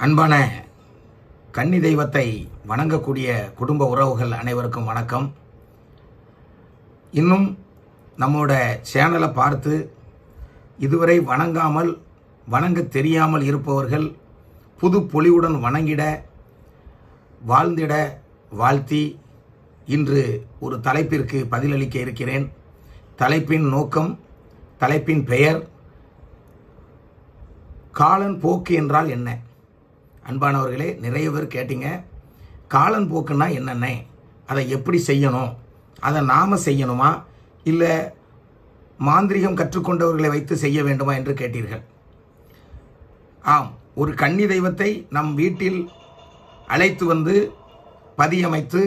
அன்பான கன்னி தெய்வத்தை வணங்கக்கூடிய குடும்ப உறவுகள் அனைவருக்கும் வணக்கம். இன்னும் நம்மோட சேனலை பார்த்து இதுவரை வணங்காமல் வணங்க தெரியாமல் இருப்பவர்கள் புது பொலிவுடன் வணங்கிட வாழ்ந்திட வாழ்த்தி இன்று ஒரு தலைப்பிற்கு பதிலளிக்க இருக்கிறேன். தலைப்பின் நோக்கம், தலைப்பின் பெயர் காலன் போக்கு என்றால் என்ன? அன்பானவர்களே, நிறைய பேர் கேட்டீங்க, காலன் போக்குன்னா என்னென்ன, அதை எப்படி செய்யணும், அதை நாம் செய்யணுமா இல்லை மாந்திரிகம் கற்றுக்கொண்டவர்களை வைத்து செய்ய வேண்டுமா என்று கேட்டீர்கள். ஆம், ஒரு கன்னி தெய்வத்தை நம் வீட்டில் அழைத்து வந்து பதியமைத்து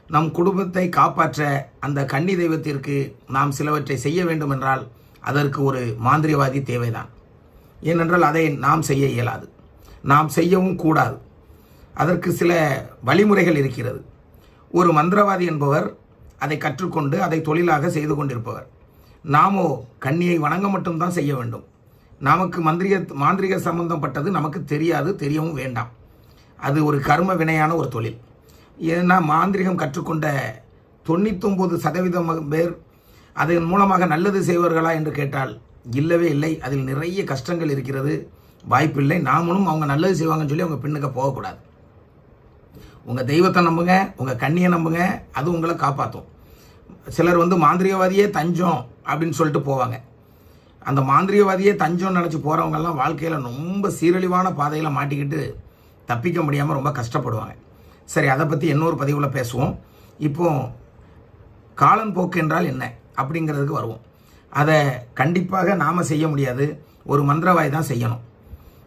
நம் குடும்பத்தை காப்பாற்ற அந்த கன்னி தெய்வத்திற்கு நாம் சிலவற்றை செய்ய வேண்டும் என்றால் அதற்கு ஒரு மாந்திரிகவாதி தேவைதான். ஏனென்றால் அதை நாம் செய்ய இயலாது, நாம் செய்யவும் கூடாது. அதற்கு சில வழிமுறைகள் இருக்கிறது. ஒரு மந்திரவாதி என்பவர் அதை கற்றுக்கொண்டு அதை தொழிலாக செய்து கொண்டிருப்பவர். நாமோ கன்னியை வணங்க மட்டும்தான் செய்ய வேண்டும். நமக்கு மாந்திரிக சம்பந்தப்பட்டது நமக்கு தெரியாது, தெரியவும் வேண்டாம். அது ஒரு கர்ம வினையான ஒரு தொழில். ஏன்னா மாந்திரிகம் கற்றுக்கொண்ட 99% பேர் அதன் மூலமாக நல்லது செய்வார்களா என்று கேட்டால் இல்லவே இல்லை. அதில் நிறைய கஷ்டங்கள் இருக்கிறது, வாய்ப்பில்லை. நாமளும் அவங்க நல்லது செய்வாங்கன்னு சொல்லி அவங்க பின்னுக்கு போகக்கூடாது. உங்கள் தெய்வத்தை நம்புங்க, உங்கள் கண்ணியை நம்புங்க, அது உங்களை காப்பாற்றும். சிலர் மாந்திரிகவாதியே தஞ்சம் அப்படின்னு சொல்லிட்டு போவாங்க. அந்த மாந்திரிகவாதியே தஞ்சம் நினச்சி போகிறவங்கெல்லாம் வாழ்க்கையில் ரொம்ப சீரழிவான பாதையில் மாட்டிக்கிட்டு தப்பிக்க முடியாமல் ரொம்ப கஷ்டப்படுவாங்க. சரி, அதை பற்றி இன்னொரு பதிவில் பேசுவோம். இப்போ காலன் போக்கு என்றால் என்ன அப்படிங்கிறதுக்கு வருவோம். அதை கண்டிப்பாக நாம் செய்ய முடியாது, ஒரு மந்திரவாதி தான் செய்யணும்.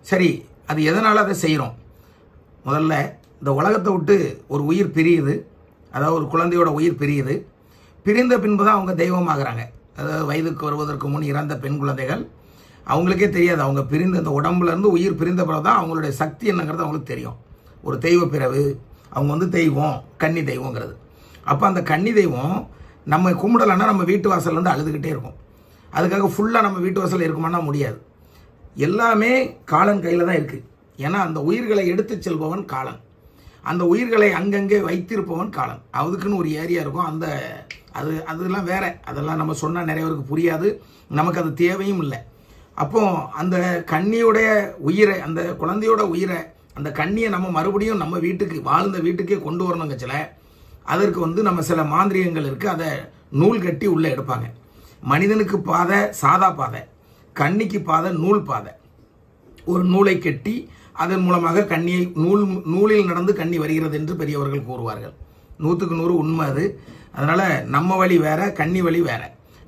சரி, அது எதனால் அதை செய்கிறோம்? முதல்ல இந்த உலகத்தை விட்டு ஒரு உயிர் பிரியுது, அதாவது ஒரு குழந்தையோட உயிர் பிரியுது. பிரிந்த பின்பு தான் அவங்க தெய்வமாகறாங்க. அதாவது வயதுக்கு வருவதற்கு முன் இறந்த பெண் குழந்தைகள் அவங்களுக்கே தெரியாது. அவங்க பிரிந்த அந்த உடம்புலேருந்து உயிர் பிரிந்த பிறகு தான் அவங்களுடைய சக்தி என்னங்கிறது அவங்களுக்கு தெரியும். ஒரு தெய்வ பிறகு அவங்க தெய்வம், கன்னி தெய்வங்கிறது. அப்போ அந்த கன்னி தெய்வம் நம்ம கும்பிடலைன்னா நம்ம வீட்டு வாசல்லேருந்து அழுதுகிட்டே இருக்கும். அதுக்காக ஃபுல்லாக நம்ம வீட்டு வாசல் இருக்குமானா முடியாது. எல்லாமே காலன் கையில் தான் இருக்குது. ஏன்னா அந்த உயிர்களை எடுத்து செல்பவன் காலன், அந்த உயிர்களை அங்கங்கே வைத்திருப்பவன் காலன். அதுக்குன்னு ஒரு ஏரியா இருக்கும். அதெல்லாம் வேற, அதெல்லாம் நம்ம சொன்னால் நிறைய பேருக்கு புரியாது, நமக்கு அது தேவையும் இல்லை. அப்போ அந்த கன்னியுடைய உயிரை, அந்த குழந்தையோட உயிரை, அந்த கன்னியை நம்ம மறுபடியும் நம்ம வீட்டுக்கு, வாழ்ந்த வீட்டுக்கே கொண்டு வரணுங்கச்சில அதற்கு நம்ம சில மாந்திரிகங்கள் இருக்குது. அதை நூல் கட்டி உள்ளே எடுப்பாங்க. மனிதனுக்கு பாதை சாதா பாதை, கன்னிக்கு பாதை நூல் பாதை. ஒரு நூலை கட்டி அதன் மூலமாக கன்னியை நூலில் நடந்து கன்னி வருகிறது என்று பெரியவர்கள் கூறுவார்கள். 100க்கு 100 உண்மை அது. அதனால் நம்ம வழி வேற, கன்னி வழி வேற.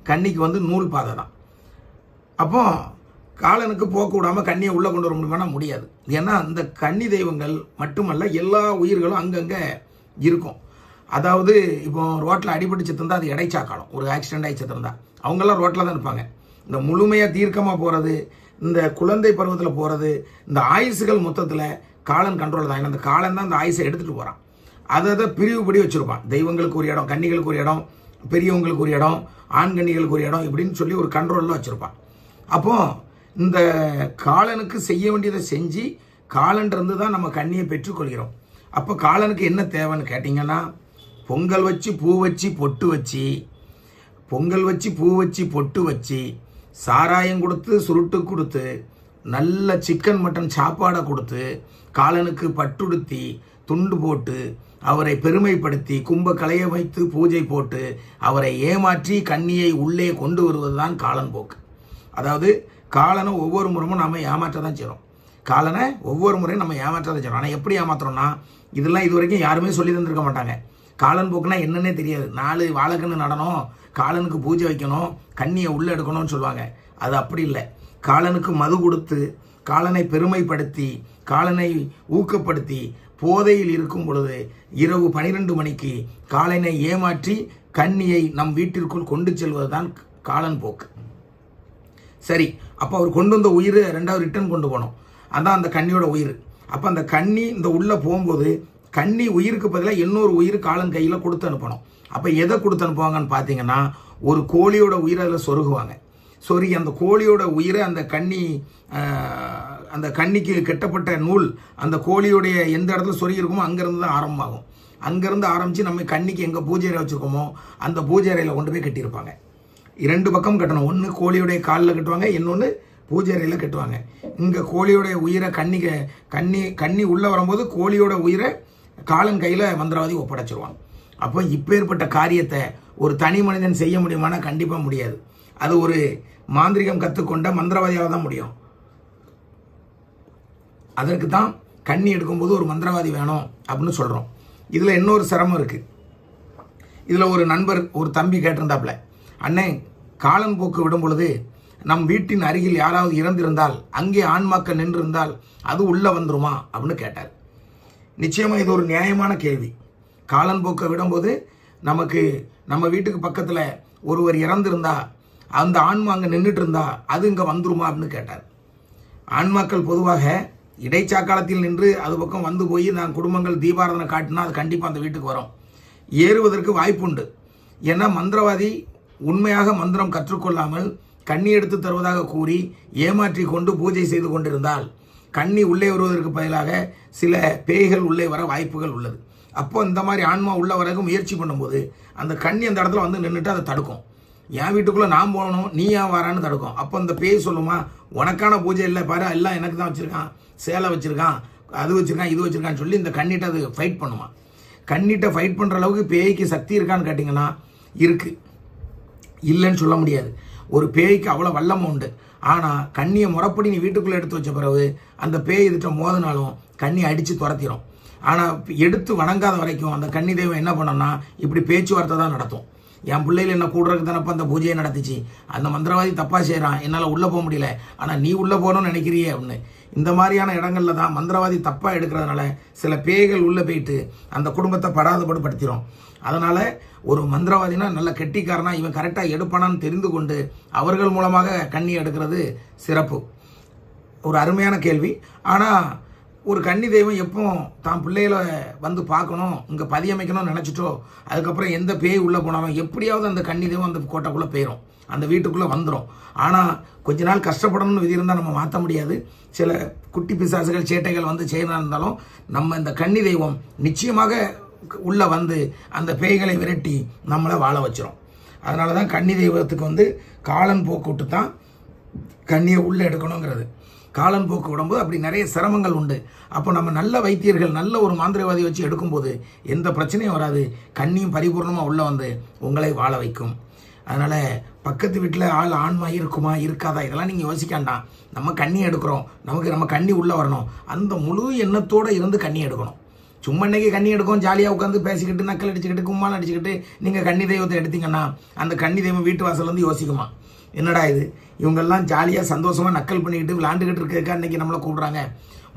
கன்னிக்கு நூல் பாதை தான். அப்போ காலனுக்கு போக்க விடாமல் கன்னியை உள்ளே கொண்டு வர முடியுமானா முடியாது. ஏன்னா அந்த கன்னி தெய்வங்கள் மட்டுமல்ல, எல்லா உயிர்களும் அங்கங்கே இருக்கும். அதாவது இப்போ ரோட்டில் அடிபட்டு செத்துருந்தா அது இடைச்சாக்காலம், ஒரு ஆக்சிடென்ட் ஆகி செத்துருந்தா அவங்கெல்லாம் ரோட்டில் தான் இருப்பாங்க. இந்த முழுமையாக தீர்க்கமாக போகிறது, இந்த குழந்தை பருவத்தில் போகிறது, இந்த ஆயுசுகள் மொத்தத்தில் காலன் கண்ட்ரோல் தான். அந்த காலன் தான் அந்த ஆயுசை எடுத்துகிட்டு போகிறான். அதை பிரிவுபடி வச்சுருப்பான். தெய்வங்களுக்கு ஒரு இடம், கன்னிகளுக்கு ஒரு இடம், பெரியவங்களுக்கு ஒரு இடம், ஆண் கன்னிகளுக்கு ஒரு இடம், இப்படின்னு சொல்லி ஒரு கண்ட்ரோலில் வச்சுருப்பான். அப்போ இந்த காலனுக்கு செய்ய வேண்டியதை செஞ்சு காலன்றது தான் நம்ம கன்னியை பெற்றுக்கொள்கிறோம். அப்போ காலனுக்கு என்ன தேவைன்னு கேட்டிங்கன்னா, பொங்கல் வச்சு பூ வச்சு பொட்டு வச்சு, பொங்கல் வச்சு பூ வச்சு பொட்டு வச்சு, சாராயம் கொடுத்து சுருட்டு கொடுத்து, நல்ல சிக்கன் மட்டன் சாப்பாடை கொடுத்து, காலனுக்கு பட்டுடுத்தி துண்டு போட்டு அவரை பெருமைப்படுத்தி கும்ப கலைய வைத்து பூஜை போட்டு அவரை ஏமாற்றி கன்னியை உள்ளே கொண்டு வருவது தான் காலன் போக்கு. அதாவது காலனை ஒவ்வொரு முறையும் நாம் ஏமாற்ற தான் செய்கிறோம். காலனை ஒவ்வொரு முறையும் நம்ம ஏமாற்ற தான் செய்கிறோம். ஆனால் எப்படி ஏமாத்துறோம்னா, இதெல்லாம் இது வரைக்கும் யாருமே சொல்லி தந்திருக்க மாட்டாங்க. காலன் போக்குனா என்னன்னே தெரியாது. 4 வாழைக்கண்ணு நடணும், காலனுக்கு பூஜை வைக்கணும், கன்னியை உள்ளே எடுக்கணும்னு சொல்லுவாங்க. அது அப்படி இல்லை. காலனுக்கு மது கொடுத்து, காலனை பெருமைப்படுத்தி, காலனை ஊக்கப்படுத்தி, போதையில் இருக்கும் பொழுது இரவு 12 மணிக்கு காலனை ஏமாற்றி கன்னியை நம் வீட்டிற்குள் கொண்டு செல்வது தான் காலன் போக்கு. சரி, அப்போ அவர் கொண்டு வந்த உயிர் 2வது ரிட்டர்ன் கொண்டு போனோம். அதான் அந்த கன்னியோட உயிர். அப்போ அந்த கன்னி இந்த உள்ளே போகும்போது கன்னி உயிருக்கு பதிலாக இன்னொரு உயிர் காலன் கையில் கொடுத்து அனுப்பணும். அப்போ எதை கொடுத்து அனுப்புவாங்கன்னு பார்த்தீங்கன்னா, ஒரு கோழியோட உயிரை அதில் சொருகுவாங்க. சொருகி அந்த கோழியோட உயிரை அந்த கன்னி அந்த கன்னிக்கு கெட்டப்பட்ட நூல் அந்த கோழியுடைய எந்த இடத்துல சொருகி இருக்குமோ அங்கேருந்து தான் ஆரம்பமாகும். அங்கேருந்து ஆரம்பித்து நம்ம கன்னிக்கு எங்கே பூஜை அறை வச்சுருக்கோமோ அந்த பூஜை அறையில் கொண்டு போய் கட்டியிருப்பாங்க. 2 பக்கம் கட்டணும். ஒன்று கோழியுடைய காலில் கட்டுவாங்க, இன்னொன்று பூஜை அறையில் கட்டுவாங்க. இங்கே கோழியோடைய உயிரை கன்னி உள்ளே வரும்போது கோழியோட உயிரை காலன் கையில் மந்திரவாதி ஒப்படைச்சிருவான். அப்போ இப்பேற்பட்ட காரியத்தை ஒரு தனி மனிதன் செய்ய முடியுமானா கண்டிப்பாக முடியாது. அது ஒரு மாந்திரிகம் கற்றுக்கொண்ட மந்திரவாதியால் தான் முடியும். அதற்கு தான் கன்னி எடுக்கும்போது ஒரு மந்திரவாதி வேணும் அப்படின்னு சொல்கிறோம். இதில் இன்னொரு சிரமம் இருக்குது. இதில் ஒரு நண்பர் ஒரு தம்பி கேட்டிருந்தாப்புல, அண்ணே காலன் போக்கு விடும் பொழுது நம் வீட்டின் அருகில் யாராவது இறந்திருந்தால் அங்கே ஆன்மாக்கள் நின்றிருந்தால் அது உள்ளே வந்துருமா அப்படின்னு கேட்டார். நிச்சயமாக இது ஒரு நியாயமான கேள்வி. காலன் போக்கை விடும்போது நம்ம வீட்டுக்கு பக்கத்தில் ஒருவர் இறந்திருந்தா அந்த ஆன்மா அங்கே நின்றுட்டு இருந்தா அது இங்கே வந்துருமா அப்படின்னு கேட்டார். ஆன்மாக்கள் பொதுவாக இடைச்சாக்காலத்தில் நின்று அது பக்கம் வந்து போய் நான் குடும்பங்கள் தீபாராதனை காட்டினா அது கண்டிப்பாக அந்த வீட்டுக்கு வரும். ஏறுவதற்கு வாய்ப்புண்டு. ஏன்னா மந்திரவாதி உண்மையாக மந்திரம் கற்றுக்கொள்ளாமல் கண்ணி எடுத்து தருவதாக கூறி ஏமாற்றி கொண்டு பூஜை செய்து கொண்டிருந்தால் கண்ணி உள்ளே வருவதற்கு பதிலாக சில பேய்கள் உள்ளே வர வாய்ப்புகள் உள்ளது. அப்போ இந்த மாதிரி ஆன்மா உள்ள வரைக்கும் முயற்சி பண்ணும்போது அந்த கண்ணி அந்த இடத்துல வந்து நின்றுட்டு அதை தடுக்கும். என் வீட்டுக்குள்ளே நான் போகணும், நீ ஏன் வரான்னு தடுக்கும். அப்போ அந்த பேய் சொல்லுமா, உனக்கான பூஜை இல்லை பாரு, எல்லாம் எனக்கு தான் வச்சுருக்கான், சேலை வச்சுருக்கான், அது வச்சுருக்கான், இது வச்சுருக்கான்னு சொல்லி இந்த கண்ணிட்ட அது ஃபைட் பண்ணுமா. கண்ணிட்ட ஃபைட் பண்ணுற அளவுக்கு பேய்க்கு சக்தி இருக்கான்னு கேட்டிங்கன்னா இருக்குது, இல்லைன்னு சொல்ல முடியாது. ஒரு பேய்க்கு அவ்வளோ வல்லமை உண்டு. ஆனால் கண்ணியை முறைப்படி நீ வீட்டுக்குள்ளே எடுத்து வச்ச பிறகு அந்த பேய் இதுகிட்ட மோதினாலும் கண்ணி அடித்து துரத்திடும். ஆனால் எடுத்து வணங்காத வரைக்கும் அந்த கன்னி தெய்வம் என்ன பண்ணோம்னா இப்படி பேச்சுவார்த்தை தான் நடத்தும். என் பிள்ளைகள் என்ன கூடுறதுக்கு தானப்போ அந்த பூஜையை நடத்திச்சு, அந்த மந்திரவாதி தப்பாக செய்கிறான், என்னால் உள்ளே போக முடியல, ஆனால் நீ உள்ளே போகணும்னு நினைக்கிறியே அப்படின்னு. இந்த மாதிரியான இடங்கள்ல தான் மந்திரவாதி தப்பாக எடுக்கிறதுனால சில பேய்கள் உள்ளே போயிட்டு அந்த குடும்பத்தை படாதபடுத்திடும். அதனால் ஒரு மந்திரவாதினா நல்ல கெட்டிக்காரனா இவன் கரெக்டாக எடுப்பானான்னு தெரிந்து கொண்டு அவர்கள் மூலமாக கண்ணி எடுக்கிறது சிறப்பு. ஒரு அருமையான கேள்வி. ஆனால் ஒரு கன்னி தெய்வம் எப்போ தான் பிள்ளைகளை வந்து பார்க்கணும், இங்கே பதியமைக்கணும்னு நினச்சிட்டோ அதுக்கப்புறம் எந்த பேய் உள்ளே போனாலும் எப்படியாவது அந்த கன்னி தெய்வம் அந்த கோட்டைக்குள்ளே போயிடும், அந்த வீட்டுக்குள்ளே வந்துடும். ஆனால் கொஞ்ச நாள் கஷ்டப்படணும்னு விதி இருந்தால் நம்ம மாற்ற முடியாது. சில குட்டி பிசாசுகள் சேட்டைகள் வந்து செய்யணும் இருந்தாலும் நம்ம இந்த கன்னி தெய்வம் நிச்சயமாக உள்ளே வந்து அந்த பேய்களை விரட்டி நம்மளை வாழ வச்சிரும். அதனால தான் கன்னி தெய்வத்துக்கு வந்து காலன் போக்கு விட்டு தான் கன்னியை உள்ளே எடுக்கணுங்கிறது. காலன் போக்கு விடும்போது அப்படி நிறைய சிரமங்கள் உண்டு. அப்போ நம்ம நல்ல வைத்தியர்கள் நல்ல ஒரு மாந்திரிகவாதி வச்சு எடுக்கும்போது எந்த பிரச்சனையும் வராது. கன்னியும் பரிபூர்ணமாக உள்ளே வந்து உங்களை வாழ வைக்கும். அதனால் பக்கத்து வீட்டில் ஆன்மா இருக்குமா இருக்காதா இதெல்லாம் நீங்கள் யோசிக்காண்டாம். நம்ம கண்ணி எடுக்கிறோம், நம்ம கண்ணி உள்ளே வரணும், அந்த முழு எண்ணத்தோடு இருந்து கண்ணி எடுக்கணும். சும்மா இன்னைக்கு கண்ணி எடுக்கும் ஜாலியாக உட்காந்து பேசிக்கிட்டு நக்கல் அடிச்சுக்கிட்டு கும்மால் அடிச்சுக்கிட்டு நீங்கள் கன்னி தெய்வத்தை எடுத்தீங்கன்னா அந்த கன்னி தெய்வம் வீட்டு வாசல்லேருந்து யோசிக்குமா, என்னடா இது இவங்கெல்லாம் ஜாலியாக சந்தோஷமாக நக்கல் பண்ணிக்கிட்டு விளாண்டுக்கிட்டு இருக்கிறதுக்கா இன்றைக்கி நம்மளை கூப்பிட்றாங்க,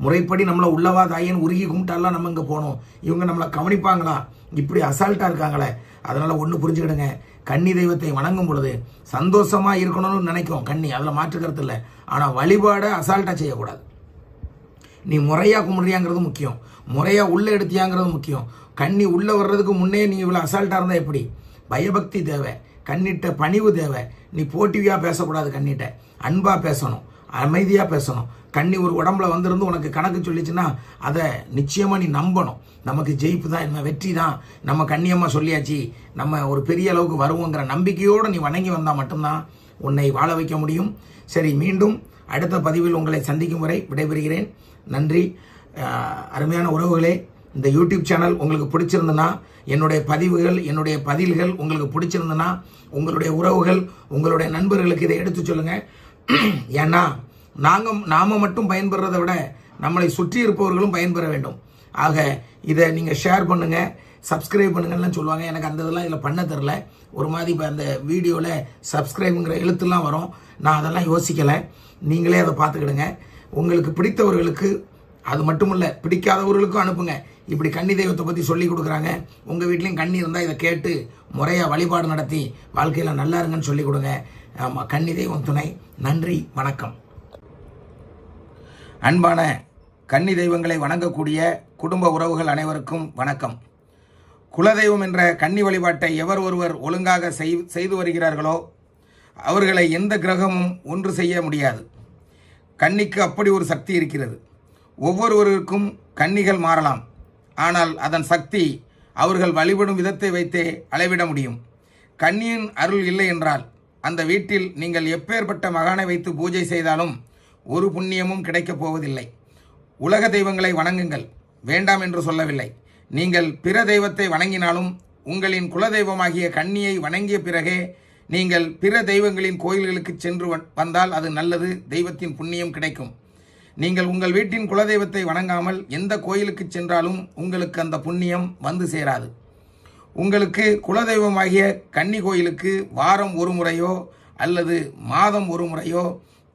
முறைப்படி நம்மளை உள்ளவா தாயன்னு உருகி கும்பிட்டாலாம் நம்ம இங்கே போகணும், இவங்க நம்மளை கவனிப்பாங்களா, இப்படி அசால்ட்டாக இருக்காங்களே. அதனால் ஒன்று புரிஞ்சுக்கிடுங்க, கன்னி தெய்வத்தை வணங்கும் பொழுது சந்தோஷமாக இருக்கணும்னு நினைக்கும் கன்னி, அதில் மாற்றுக்கிறது இல்லை. ஆனால் வழிபாடை அசால்ட்டாக செய்யக்கூடாது. நீ முறையாக கும்பிட்றியாங்கிறது முக்கியம், முறையாக உள்ளே எடுத்தியாங்கிறது முக்கியம். கன்னி உள்ளே வர்றதுக்கு முன்னே நீ இவ்வளோ அசால்ட்டாக இருந்தால் எப்படி? பயபக்தி தேவை, கண்ணிட்ட பணிவு தேவை. நீ போட்டிவியாக பேசக்கூடாது, கண்ணிட்ட அன்பாக பேசணும், அமைதியாக பேசணும். கண்ணி ஒரு உடம்புல வந்திருந்து உனக்கு கணக்கு சொல்லிச்சுன்னா அதை நிச்சயமாக நீ நம்பணும். நமக்கு ஜெயிப்பு தான், நம்ம வெற்றி தான், நம்ம கண்ணியம்மா சொல்லியாச்சு, நம்ம ஒரு பெரிய அளவுக்கு வருவோங்கிற நம்பிக்கையோடு நீ வணங்கி வந்தால் மட்டும்தான் உன்னை வாழ வைக்க முடியும். சரி, மீண்டும் அடுத்த பதிவில் உங்களை சந்திக்கும் வரை விடைபெறுகிறேன். நன்றி. அருமையான உறவுகளே, இந்த யூடியூப் சேனல் உங்களுக்கு பிடிச்சிருந்துன்னா, என்னுடைய பதிவுகள் என்னுடைய பதில்கள் உங்களுக்கு பிடிச்சிருந்துன்னா உங்களுடைய உறவுகள் உங்களுடைய நண்பர்களுக்கு இதை எடுத்து சொல்லுங்கள். ஏன்னா நாம மட்டும் பயன்பெறதை விட நம்மளை சுற்றி இருப்பவர்களும் பயன்பெற வேண்டும். ஆக இதை நீங்கள் ஷேர் பண்ணுங்கள், சப்ஸ்கிரைப் பண்ணுங்கன்னு சொல்லுவாங்க. எனக்கு அந்த இதெல்லாம் இதில் பண்ண தெரில. ஒரு மாதிரி இப்போ அந்த வீடியோவில் சப்ஸ்கிரைபுங்கிற எழுத்துலாம் வரும், நான் அதெல்லாம் யோசிக்கலை. நீங்களே அதை பார்த்துக்கிடுங்க. உங்களுக்கு பிடித்தவர்களுக்கு, அது மட்டும் இல்லை பிடிக்காதவர்களுக்கும் அனுப்புங்க. இப்படி கன்னி தெய்வத்தை பற்றி சொல்லி கொடுக்குறாங்க, உங்கள் வீட்லேயும் கன்னி இருந்தால் இதை கேட்டு முறையாக வழிபாடு நடத்தி வாழ்க்கையில் நல்லா இருங்கன்னு சொல்லி கொடுங்க. ஆமாம், கன்னி தெய்வம் துணை. நன்றி, வணக்கம். அன்பான கன்னி தெய்வங்களை வணங்கக்கூடிய குடும்ப உறவுகள் அனைவருக்கும் வணக்கம். குலதெய்வம் என்ற கன்னி வழிபாட்டை எவர் ஒருவர் ஒழுங்காக செய்து வருகிறார்களோ அவர்களை எந்த கிரகமும் ஒன்று செய்ய முடியாது. கன்னிக்கு அப்படி ஒரு சக்தி இருக்கிறது. ஒவ்வொருவருக்கும் கன்னிகள் மாறலாம். ஆனால் அதன் சக்தி அவர்கள் வழிபடும் விதத்தை வைத்தே அளவிட முடியும். கன்னியின் அருள் இல்லை என்றால் அந்த வீட்டில் நீங்கள் எப்பேற்பட்ட மகானை வைத்து பூஜை செய்தாலும் ஒரு புண்ணியமும் கிடைக்கப் போவதில்லை. உலக தெய்வங்களை வணங்குங்கள், வேண்டாம் என்று சொல்லவில்லை. நீங்கள் பிற தெய்வத்தை வணங்கினாலும் உங்களின் குலதெய்வமாகிய கன்னியை வணங்கிய பிறகே நீங்கள் பிற தெய்வங்களின் கோயில்களுக்கு சென்று வந்தால் அது நல்லது, தெய்வத்தின் புண்ணியம் கிடைக்கும். நீங்கள் உங்கள் வீட்டின் குலதெய்வத்தை வணங்காமல் எந்த கோயிலுக்கு சென்றாலும் உங்களுக்கு அந்த புண்ணியம் வந்து சேராது. உங்களுக்கு குலதெய்வமாகிய கன்னி கோயிலுக்கு வாரம் ஒரு முறையோ அல்லது மாதம் ஒரு முறையோ,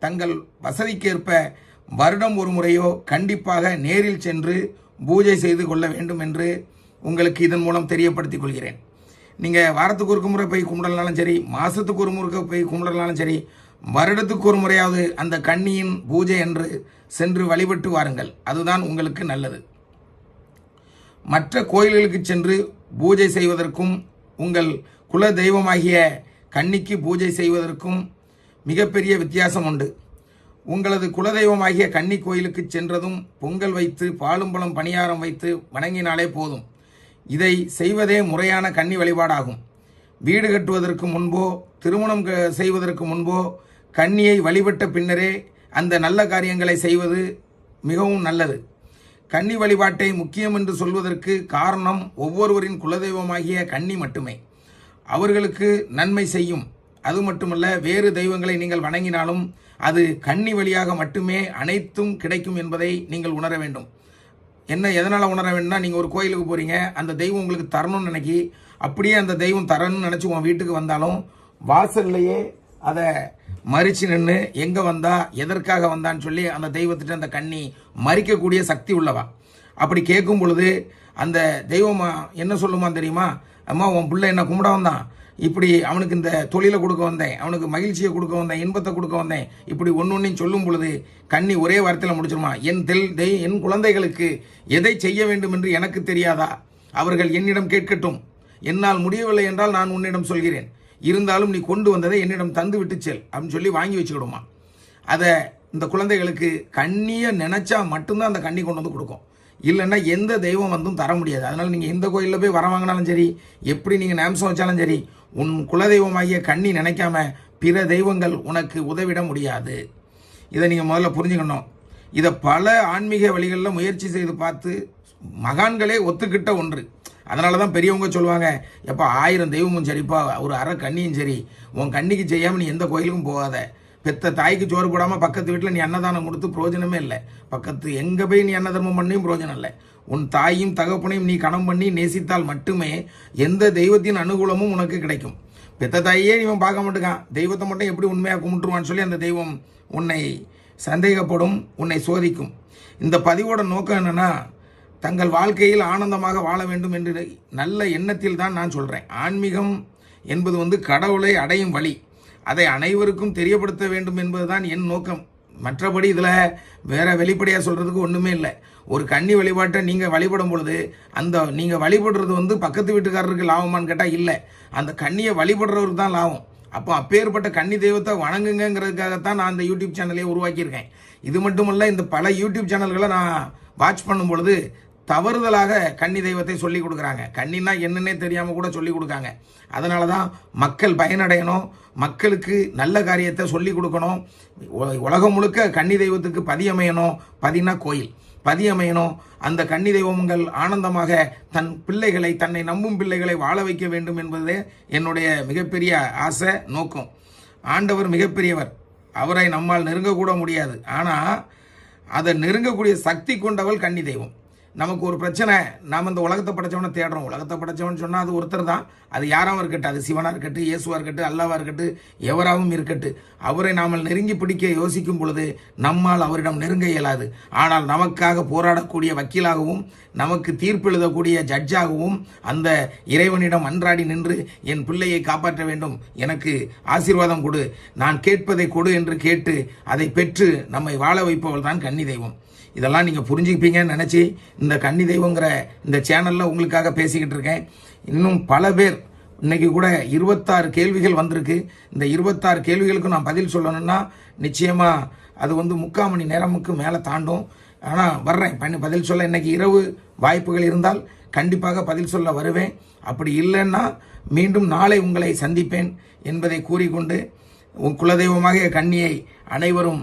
தங்கள் வசதிக்கேற்ப வருடம் ஒரு முறையோ கண்டிப்பாக நேரில் சென்று பூஜை செய்து கொள்ள வேண்டும் என்று உங்களுக்கு இதன் மூலம் தெரியப்படுத்திக் கொள்கிறேன். நீங்கள் வாரத்துக்கு ஒரு முறை போய் கும்பிடலாலும் சரி, மாதத்துக்கு ஒரு முறை போய் கும்பிடலாலும் சரி, வருடத்துக்கு ஒரு முறையாவது அந்த கன்னியின் பூஜை என்று சென்று வழிபட்டு வாருங்கள். அதுதான் உங்களுக்கு நல்லது. மற்ற கோயில்களுக்கு சென்று பூஜை செய்வதற்கும் உங்கள் குல தெய்வமாகிய கன்னிக்கு பூஜை செய்வதற்கும் மிகப்பெரிய வித்தியாசம் உண்டு. உங்களது குலதெய்வமாகிய கன்னி கோயிலுக்கு சென்றதும் பொங்கல் வைத்து பாலும் பழம் பணியாரம் வைத்து வணங்கினாலே போதும். இதை செய்வதே முறையான கன்னி வழிபாடாகும். வீடு கட்டுவதற்கு முன்போ திருமணம் செய்வதற்கு முன்போ கன்னியை வழிபட்ட பின்னரே அந்த நல்ல காரியங்களை செய்வது மிகவும் நல்லது. கன்னி வழிபாட்டை முக்கியம் என்று சொல்வதற்கு காரணம் ஒவ்வொருவரின் குலதெய்வமாகிய கன்னி மட்டுமே. அவர்களுக்கு நன்மை செய்யும். அது மட்டுமல்ல, வேறு தெய்வங்களை நீங்கள் வணங்கினாலும் அது கன்னி வழியாக மட்டுமே அனைத்தும் கிடைக்கும் என்பதை நீங்கள் உணர வேண்டும். எதனால் உணர வேண்டும்னா, நீங்கள் ஒரு கோயிலுக்கு போகிறீங்க, அந்த தெய்வம் உங்களுக்கு தரணும்னு நினைக்கி அப்படியே அந்த தெய்வம் தரணும்னு நினச்சி உன் வீட்டுக்கு வந்தாலும் வாசல்லையே அதை மறிச்சு நின்று எங்கே வந்தா எதற்காக வந்தான்னு சொல்லி அந்த தெய்வத்திட்ட அந்த கன்னி மறிக்கக்கூடிய சக்தி உள்ளவா. அப்படி கேட்கும் பொழுது அந்த தெய்வம் என்ன சொல்லுமா தெரியுமா? அம்மா, உன் பிள்ளை என்ன கும்பிட வந்தான், இப்படி அவனுக்கு இந்த தொழிலை கொடுக்க வந்தேன், அவனுக்கு மகிழ்ச்சியை கொடுக்க வந்தேன், இன்பத்தை கொடுக்க வந்தேன், இப்படி ஒன்னொன்னையும் சொல்லும் பொழுது கன்னி ஒரே வார்த்தையில் முடிச்சிருமா, என் குழந்தைகளுக்கு எதை செய்ய வேண்டும் என்று எனக்கு தெரியாதா? அவர்கள் என்னிடம் கேட்கட்டும். என்னால் முடியவில்லை என்றால் நான் உன்னிடம் சொல்கிறேன். இருந்தாலும் நீ கொண்டு வந்ததை என்னிடம் தந்து விட்டு செல் அப்படின்னு சொல்லி வாங்கி வச்சுக்கிடுமா. அதை இந்த குழந்தைகளுக்கு கண்ணியை நினைச்சா மட்டும்தான் அந்த கண்ணி கொண்டு வந்து கொடுக்கும். இல்லைன்னா எந்த தெய்வம் வந்தும் தர முடியாது. அதனால் நீங்கள் எந்த கோயிலில் போய் வர வாங்கினாலும் சரி, எப்படி நீங்கள் நேம்சம் வச்சாலும் சரி, உன் குலதெய்வமாகிய கண்ணி நினைக்காம பிற தெய்வங்கள் உனக்கு உதவிட முடியாது. இதை நீங்கள் முதல்ல புரிஞ்சுக்கணும். இதை பல ஆன்மீக வழிகளில் முயற்சி செய்து பார்த்து மகான்களே ஒத்துக்கிட்ட ஒன்று. அதனால தான் பெரியவங்க சொல்லுவாங்க, எப்போ 1000 தெய்வமும் சரிப்பா, ஒரு அரை கண்ணியும் சரி, உன் கண்ணிக்கு செய்யாமல் நீ எந்த கோயிலுக்கும் போகாத. பெத்த தாய்க்கு சோறு போடாமல் பக்கத்து வீட்டில் நீ அன்னதானம் கொடுத்து பிரயோஜனமே இல்லை. பக்கத்து எங்கே போய் நீ அன்னதர்மம் பண்ணியும் பிரயோஜனம் இல்லை. உன் தாயும் தகப்பனையும் நீ கணம் பண்ணி நேசித்தால் மட்டுமே எந்த தெய்வத்தின் அனுகூலமும் உனக்கு கிடைக்கும். பெத்த தாயே இவன் பார்க்க மாட்டேங்கான், தெய்வத்தை மட்டும் எப்படி உண்மையாக கும்பிட்டுருவான்னு சொல்லி அந்த தெய்வம் உன்னை சந்தேகப்படும், உன்னை சோதிக்கும். இந்த பதிவோட நோக்கம் என்னன்னா, தங்கள் வாழ்க்கையில் ஆனந்தமாக வாழ வேண்டும் என்று நல்ல எண்ணத்தில் தான் நான் சொல்கிறேன். ஆன்மீகம் என்பது கடவுளை அடையும் வழி. அதை அனைவருக்கும் தெரியப்படுத்த வேண்டும் என்பதுதான் என் நோக்கம். மற்றபடி இதில் வேற வெளிப்படையாக சொல்கிறதுக்கு ஒன்றுமே இல்லை. ஒரு கன்னி வழிபாட்டை நீங்கள் வழிபடும் பொழுது அந்த நீங்கள் வழிபடுறது பக்கத்து வீட்டுக்காரருக்கு லாபமானு கேட்டால் இல்லை, அந்த கன்னியை வழிபடுறவருக்கு தான் லாபம். அப்போ அப்பேற்பட்ட கன்னி தெய்வத்தை வணங்குங்கிறதுக்காகத்தான் நான் அந்த யூடியூப் சேனலையே உருவாக்கியிருக்கேன். இது மட்டுமல்ல, இந்த பல யூடியூப் சேனல்களை நான் வாட்ச் பண்ணும் பொழுது தவறுதலாக கன்னி தெய்வத்தை சொல்லி கொடுக்குறாங்க. கன்னின்னா என்னன்னே தெரியாமல் கூட சொல்லி கொடுக்காங்க. அதனால தான் மக்கள் பயனடையணும், மக்களுக்கு நல்ல காரியத்தை சொல்லி கொடுக்கணும். உலகம் முழுக்க கன்னி தெய்வத்துக்கு பதியமையணும். பதினா கோயில், பதியமையணும். அந்த கன்னி தெய்வங்கள் ஆனந்தமாக தன் பிள்ளைகளை, தன்னை நம்பும் பிள்ளைகளை வாழ வைக்க வேண்டும் என்பதே என்னுடைய மிகப்பெரிய ஆசை, நோக்கம். ஆண்டவர் மிகப்பெரியவர், அவரை நம்மால் நெருங்கக்கூட முடியாது. ஆனால் அதை நெருங்கக்கூடிய சக்தி கொண்டவள் கன்னி தெய்வம். நமக்கு ஒரு பிரச்சனை, நாம் இந்த உலகத்தை படைச்சவனை தேடுறோம். உலகத்தை படைச்சவன் சொன்னால் அது ஒருத்தர் தான். அது யாராவும் இருக்கட்டும், அது சிவனாக இருக்கட்டும், இயேசுவாக இருக்கட்டும், அல்லாவாக இருக்கட்டும், எவராகவும் இருக்கட்டும், அவரை நாம் நெருங்கி பிடிக்க யோசிக்கும் பொழுது நம்மால் அவரிடம் நெருங்க இயலாது. ஆனால் நமக்காக போராடக்கூடிய வக்கீலாகவும் நமக்கு தீர்ப்பு எழுதக்கூடிய ஜட்ஜாகவும் அந்த இறைவனிடம் அன்றாடி நின்று என் பிள்ளையை காப்பாற்ற வேண்டும், எனக்கு ஆசீர்வாதம் கொடு, நான் கேட்பதை கொடு என்று கேட்டு அதை பெற்று நம்மை வாழ வைப்பவள் தான் கன்னி தெய்வம். இதெல்லாம் நீங்கள் புரிஞ்சுப்பீங்கன்னு நினச்சி இந்த கன்னி தெய்வங்கிற இந்த சேனலில் உங்களுக்காக பேசிக்கிட்டு இருக்கேன். இன்னும் பல பேர் இன்னைக்கு கூட 26 கேள்விகள் வந்திருக்கு. இந்த 26 கேள்விகளுக்கு நான் பதில் சொல்லணும்னா நிச்சயமா அது 3/4 மணி நேரமுக்கு மேலே தாண்டும். ஆனால் வர்றேன் பதில் சொல்ல. இன்னைக்கு இரவு வாய்ப்புகள் இருந்தால் கண்டிப்பாக பதில் சொல்ல வருவேன். அப்படி இல்லைன்னா மீண்டும் நாளை உங்களை சந்திப்பேன் என்பதை கூறிக்கொண்டு குலதெய்வமாக கன்னியை அனைவரும்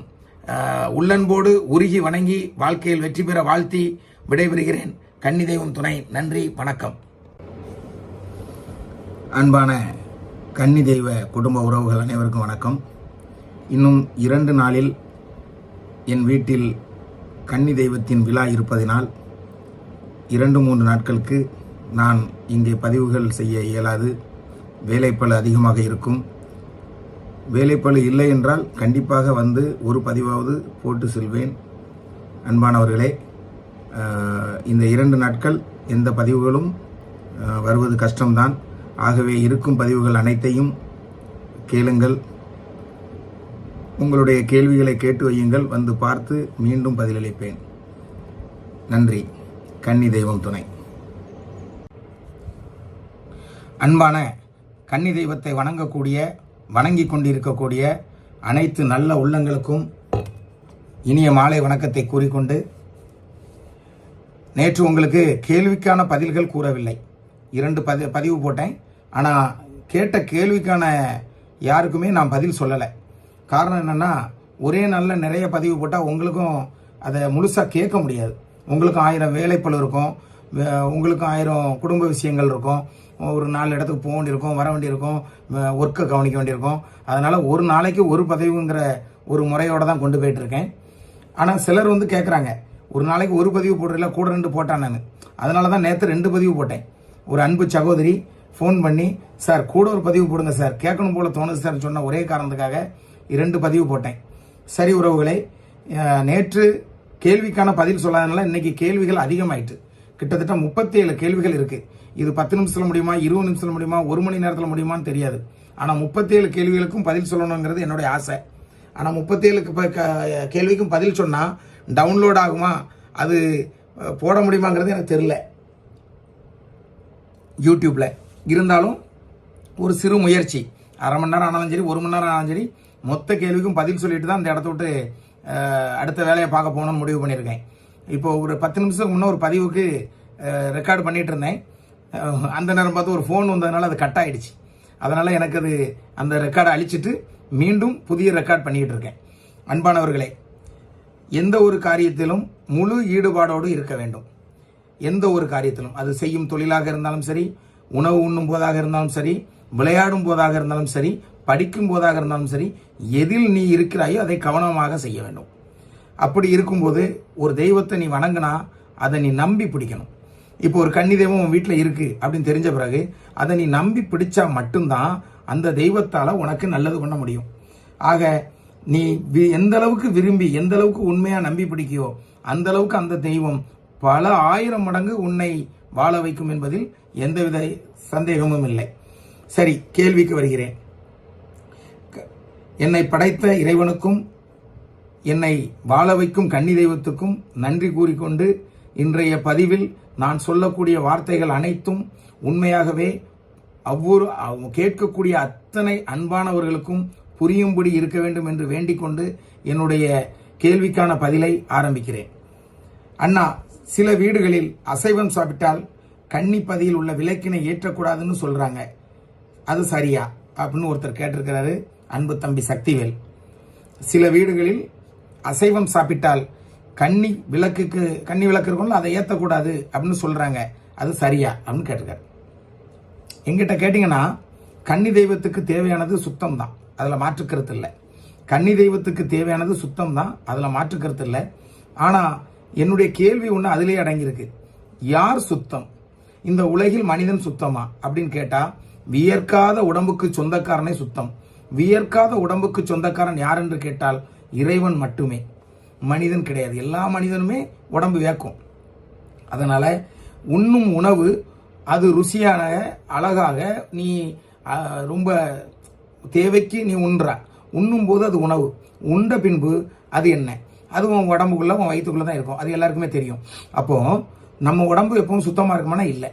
உள்ளன்போடு உருகி வணங்கி வாழ்க்கையில் வெற்றி பெற வாழ்த்தி விடைபெறுகிறேன். கன்னி தெய்வம் துணை. நன்றி, வணக்கம். அன்பான கன்னி தெய்வ குடும்ப உறவுகள் அனைவருக்கும் வணக்கம். இன்னும் 2 நாளில் என் வீட்டில் கன்னி தெய்வத்தின் விழா இருப்பதினால் 2-3 நாட்களுக்கு நான் இங்கே பதிவுகள் செய்ய இயலாது. வேலைப்பளு அதிகமாக இருக்கும். வேலைப்பளு இல்லை என்றால் கண்டிப்பாக வந்து ஒரு பதிவாவது போட்டு செல்வேன். அன்பானவர்களே, இந்த 2 நாட்கள் எந்த பதிவுகளும் வருவது கஷ்டம்தான். ஆகவே இருக்கும் பதிவுகள் அனைத்தையும் கேளுங்கள். உங்களுடைய கேள்விகளை கேட்டு வையுங்கள். வந்து பார்த்து மீண்டும் பதிலளிப்பேன். நன்றி. கன்னி தெய்வம் துணை. அன்பான கன்னி தெய்வத்தை வணங்கிக் கொண்டிருக்கக்கூடிய அனைத்து நல்ல உள்ளங்களுக்கும் இனிய மாலை வணக்கத்தை கூறிக்கொண்டு, நேற்று உங்களுக்கு கேள்விக்கான பதில்கள் கூறவில்லை. 2 பதிவு போட்டேன். ஆனால் கேட்ட கேள்விக்கான யாருக்குமே நான் பதில் சொல்லலை. காரணம் என்னென்னா, ஒரே நாளில் நிறைய பதிவு போட்டால் உங்களுக்கும் அதை முழுசாக கேட்க முடியாது. உங்களுக்கும் 1000 வேலைப்பளு இருக்கும், உங்களுக்கும் 1000 குடும்ப விஷயங்கள் இருக்கும், ஒரு 4 இடத்துக்கு போக வேண்டியிருக்கும், வர வேண்டியிருக்கும், ஒர்க்கை கவனிக்க வேண்டியிருக்கும். அதனால் ஒரு நாளைக்கு ஒரு பதிவுங்கிற ஒரு முறையோடு தான் கொண்டு போயிட்டுருக்கேன். ஆனால் சிலர் கேட்குறாங்க, ஒரு நாளைக்கு ஒரு பதிவு போடுறதில்ல, கூட 2 போட்டான் நான். அதனால தான் நேற்று 2 பதிவு போட்டேன். ஒரு அன்பு சகோதரி ஃபோன் பண்ணி, சார் கூட ஒரு பதிவு போடுங்க சார், கேட்கணும் போல தோணுது சார் சொன்ன ஒரே காரணத்துக்காக 2 பதிவு போட்டேன். சரி உறவுகளை, நேற்று கேள்விக்கான பதில் சொல்லாதனால இன்னைக்கு கேள்விகள் அதிகமாயிட்டு. கிட்டத்தட்ட 37 கேள்விகள் இருக்கு. இது 10 நிமிஷத்தில் முடியுமா, 20 நிமிஷத்தில் முடியுமா, 1 மணி நேரத்தில் முடியுமான்னு தெரியாது. ஆனால் 37 கேள்விகளுக்கும் பதில் சொல்லணுங்கிறது என்னுடைய ஆசை. ஆனால் 37 கேள்விக்கும் பதில் சொன்னால் டவுன்லோட் ஆகுமா, அது போட முடியுமாங்கிறது எனக்கு தெரியல யூடியூப்ல. இருந்தாலும் ஒரு சிறு முயற்சி, அரை மணி நேரம் ஆனாலும் சரி, 1 மணி நேரம் ஆனாலும் சரி, மொத்த கேள்விக்கும் பதில் சொல்லிட்டு தான் இந்த இடத்த விட்டு அடுத்த வேலையை பார்க்க போகணும்னு முடிவு பண்ணியிருக்கேன். இப்போ ஒரு 10 நிமிஷத்துக்கு முன்னே ஒரு பதிவுக்கு ரெக்கார்டு பண்ணிட்டு இருந்தேன். அந்த நேரம் பார்த்து ஒரு ஃபோன் வந்ததுனால அது கட் ஆயிடுச்சு. அதனால எனக்கு அது அந்த ரெக்கார்டை அழிச்சிட்டு மீண்டும் புதிய ரெக்கார்ட் பண்ணிக்கிட்டு இருக்கேன். அன்பானவர்களே, எந்த ஒரு காரியத்திலும் முழு ஈடுபாடோடு இருக்க வேண்டும். எந்த ஒரு காரியத்திலும், அது செய்யும் தொழிலாக இருந்தாலும் சரி, உணவு உண்ணும் போதாக இருந்தாலும் சரி, விளையாடும் போதாக இருந்தாலும் சரி, படிக்கும் போதாக இருந்தாலும் சரி, எதில் நீ இருக்கிறாயோ அதை கவனமாக செய்ய வேண்டும். அப்படி இருக்கும்போது ஒரு தெய்வத்தை நீ வணங்கினா அதை நீ நம்பி பிடிக்கணும். இப்போ ஒரு கன்னி தெய்வம் உன் வீட்டில் இருக்கு அப்படின்னு தெரிஞ்ச பிறகு அதை நீ நம்பி பிடிச்சா மட்டும்தான் அந்த தெய்வத்தால் உனக்கு நல்லது பண்ண முடியும். ஆக நீ எந்த அளவுக்கு விரும்பி, எந்த அளவுக்கு உண்மையாக நம்பி பிடிக்கியோ அந்த அளவுக்கு அந்த தெய்வம் பல 1000 மடங்கு உன்னை வாழ வைக்கும் என்பதில் எந்தவித சந்தேகமும் இல்லை. சரி, கேள்விக்கு வருகிறேன். என்னை படைத்த இறைவனுக்கும் என்னை வாழ வைக்கும் கன்னி தெய்வத்துக்கும் நன்றி கூறிக்கொண்டு, இன்றைய பதிவில் நான் சொல்லக்கூடிய வார்த்தைகள் அனைத்தும் உண்மையாகவே ஒவ்வொரு கேட்கக்கூடிய அத்தனை அன்பானவர்களுக்கும் புரியும்படி இருக்க வேண்டும் என்று வேண்டிக் கொண்டு என்னுடைய கேள்விக்கான பதிலை ஆரம்பிக்கிறேன். அண்ணா, சில வீடுகளில் அசைவம் சாப்பிட்டால் கன்னிப்பதியில் உள்ள விளக்கினை ஏற்றக்கூடாதுன்னு சொல்றாங்க, அது சரியா அப்படின்னு ஒருத்தர் கேட்டிருக்கிறாரு. அன்பு தம்பி சக்திவேல். சில வீடுகளில் அசைவம் சாப்பிட்டால் கன்னி விளக்கு இருக்கும்ல, அதை ஏற்றக்கூடாது அப்படின்னு சொல்றாங்க, அது சரியா அப்படின்னு கேட்டிருக்காரு. எங்கிட்ட கேட்டீங்கன்னா, கன்னி தெய்வத்துக்கு தேவையானது சுத்தம் தான், அதில் மாற்றுக்கருத்து இல்லை. கன்னி தெய்வத்துக்கு தேவையானது சுத்தம் தான், அதில் மாற்றுக்கருத்து இல்லை. ஆனால் என்னுடைய கேள்வி ஒன்று அதிலேயே அடங்கியிருக்கு. யார் சுத்தம்? இந்த உலகில் மனிதன் சுத்தமா அப்படின்னு கேட்டா, வியர்க்காத உடம்புக்கு சொந்தக்காரனே சுத்தம். வியர்க்காத உடம்புக்கு சொந்தக்காரன் யார் என்று கேட்டால் இறைவன் மட்டுமே, மனிதன் கிடையாது. எல்லா மனிதனுமே உடம்பு வேர்க்கும். அதனால உண்ணும் உணவு அது ருசியான அழகாக நீ ரொம்ப தேவைக்கு நீ உண்ணும் போது அது உணவு. உண்ட பின்பு அது என்ன? அது உன் உடம்புக்குள்ள, உன் வயிற்றுக்குள்ள தான் இருக்கும். அது எல்லாருக்குமே தெரியும். அப்போ நம்ம உடம்பு எப்பவும் சுத்தமா இருக்குமானா இல்லை.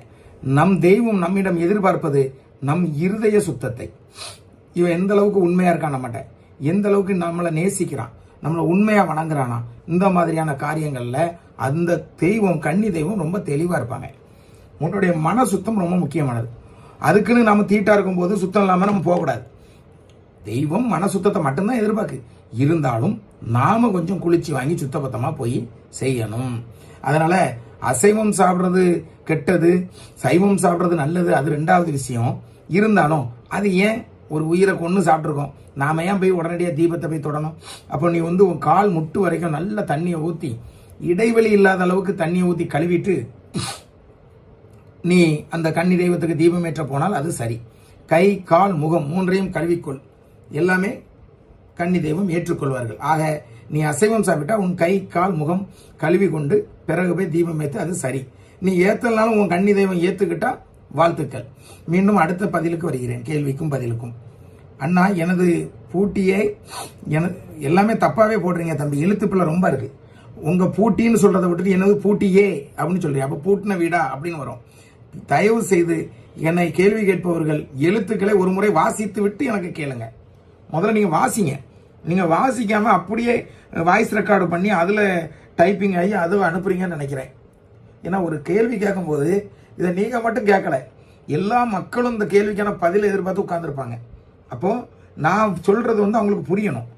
நம் தெய்வம் நம்மிடம் எதிர்பார்ப்பது நம் இருதய சுத்தத்தை, இவன் எந்த அளவுக்கு உண்மையா இருக்கான் நம்மகிட்ட, எந்த அளவுக்கு நம்மளை நேசிக்கிறான், நம்மளை உண்மையா வணங்குறானா, இந்த மாதிரியான காரியங்கள்ல அந்த தெய்வம், கன்னி தெய்வம் ரொம்ப தெளிவா இருப்பாங்க. உன்னுடைய மன சுத்தம் ரொம்ப முக்கியமானது. அதுக்குன்னு நம்ம தீட்டா இருக்கும் போது சுத்தம் இல்லாம நம்ம போகக்கூடாது. தெய்வம் மன சுத்தத்தை மட்டும்தான் எதிர்பார்க்கு. இருந்தாலும் நாம கொஞ்சம் குளிச்சு வாங்கி சுத்தபத்தமா போய் செய்யணும். அதனால அசைவம் சாப்பிட்றது கெட்டது, சைவம் சாப்பிட்றது நல்லது, அது ரெண்டாவது விஷயம். இருந்தாலும் அது ஏன் ஒரு உயிரை கொண்டு சாப்பிட்ருக்கோம், நாம ஏன் போய் உடனடியாக தீபத்தை போய் தொடணும்? அப்போ நீ வந்து உன் கால் முட்டு வரைக்கும் நல்ல தண்ணியை ஊற்றி, இடைவெளி இல்லாத அளவுக்கு தண்ணியை ஊற்றி கழுவிட்டு நீ அந்த கன்னி தெய்வத்துக்கு தீபம் ஏற்ற போனால் அது சரி. கை, கால், முகம் மூன்றையும் கழுவிக்கொள், எல்லாமே கன்னி தெய்வம் ஏற்றுக்கொள்வார்கள். ஆக நீ அசைவம் சாப்பிட்டா உன் கை, கால், முகம் கழுவி கொண்டு பிறகு போய் தீபம் ஏற்று அது சரி. நீ ஏத்தலனாலும் உன் கன்னி தெய்வம் ஏத்துக்கிட்டா வாழ்த்துக்கள். மீண்டும் அடுத்த பதிலுக்கு வருகிறேன், கேள்விக்கும் பதிலுக்கும். அண்ணா, எனது பூட்டியே எல்லாமே தப்பாவே போடுறீங்க தம்பி, எழுத்துப்பிள்ளை ரொம்ப இருக்கு. உங்க பூட்டின்னு சொல்றதை விட்டுட்டு எனது பூட்டியே அப்படின்னு சொல்றீங்க. அப்ப பூட்டின வீடா அப்படின்னு வரும். தயவு செய்து என்னை கேள்வி கேட்பவர்கள் எழுத்துக்களை ஒரு முறை வாசித்து விட்டு எனக்கு கேளுங்க. முதல்ல நீங்க வாசிங்க. நீங்க வாசிக்காம அப்படியே வாய்ஸ் ரெக்கார்டு பண்ணி அதுல டைப்பிங் ஆகி அதை அனுப்புறீங்கன்னு நினைக்கிறேன். ஏன்னா ஒரு கேள்வி கேட்கும்போது இதை நீங்க மட்டும் கேட்கல, எல்லா மக்களும் இந்த கேள்விக்கான பதிலை எதிர்பார்த்து உட்கார்ந்துருப்பாங்க. அப்போ நான் சொல்றது வந்து அவங்களுக்கு புரியணும்.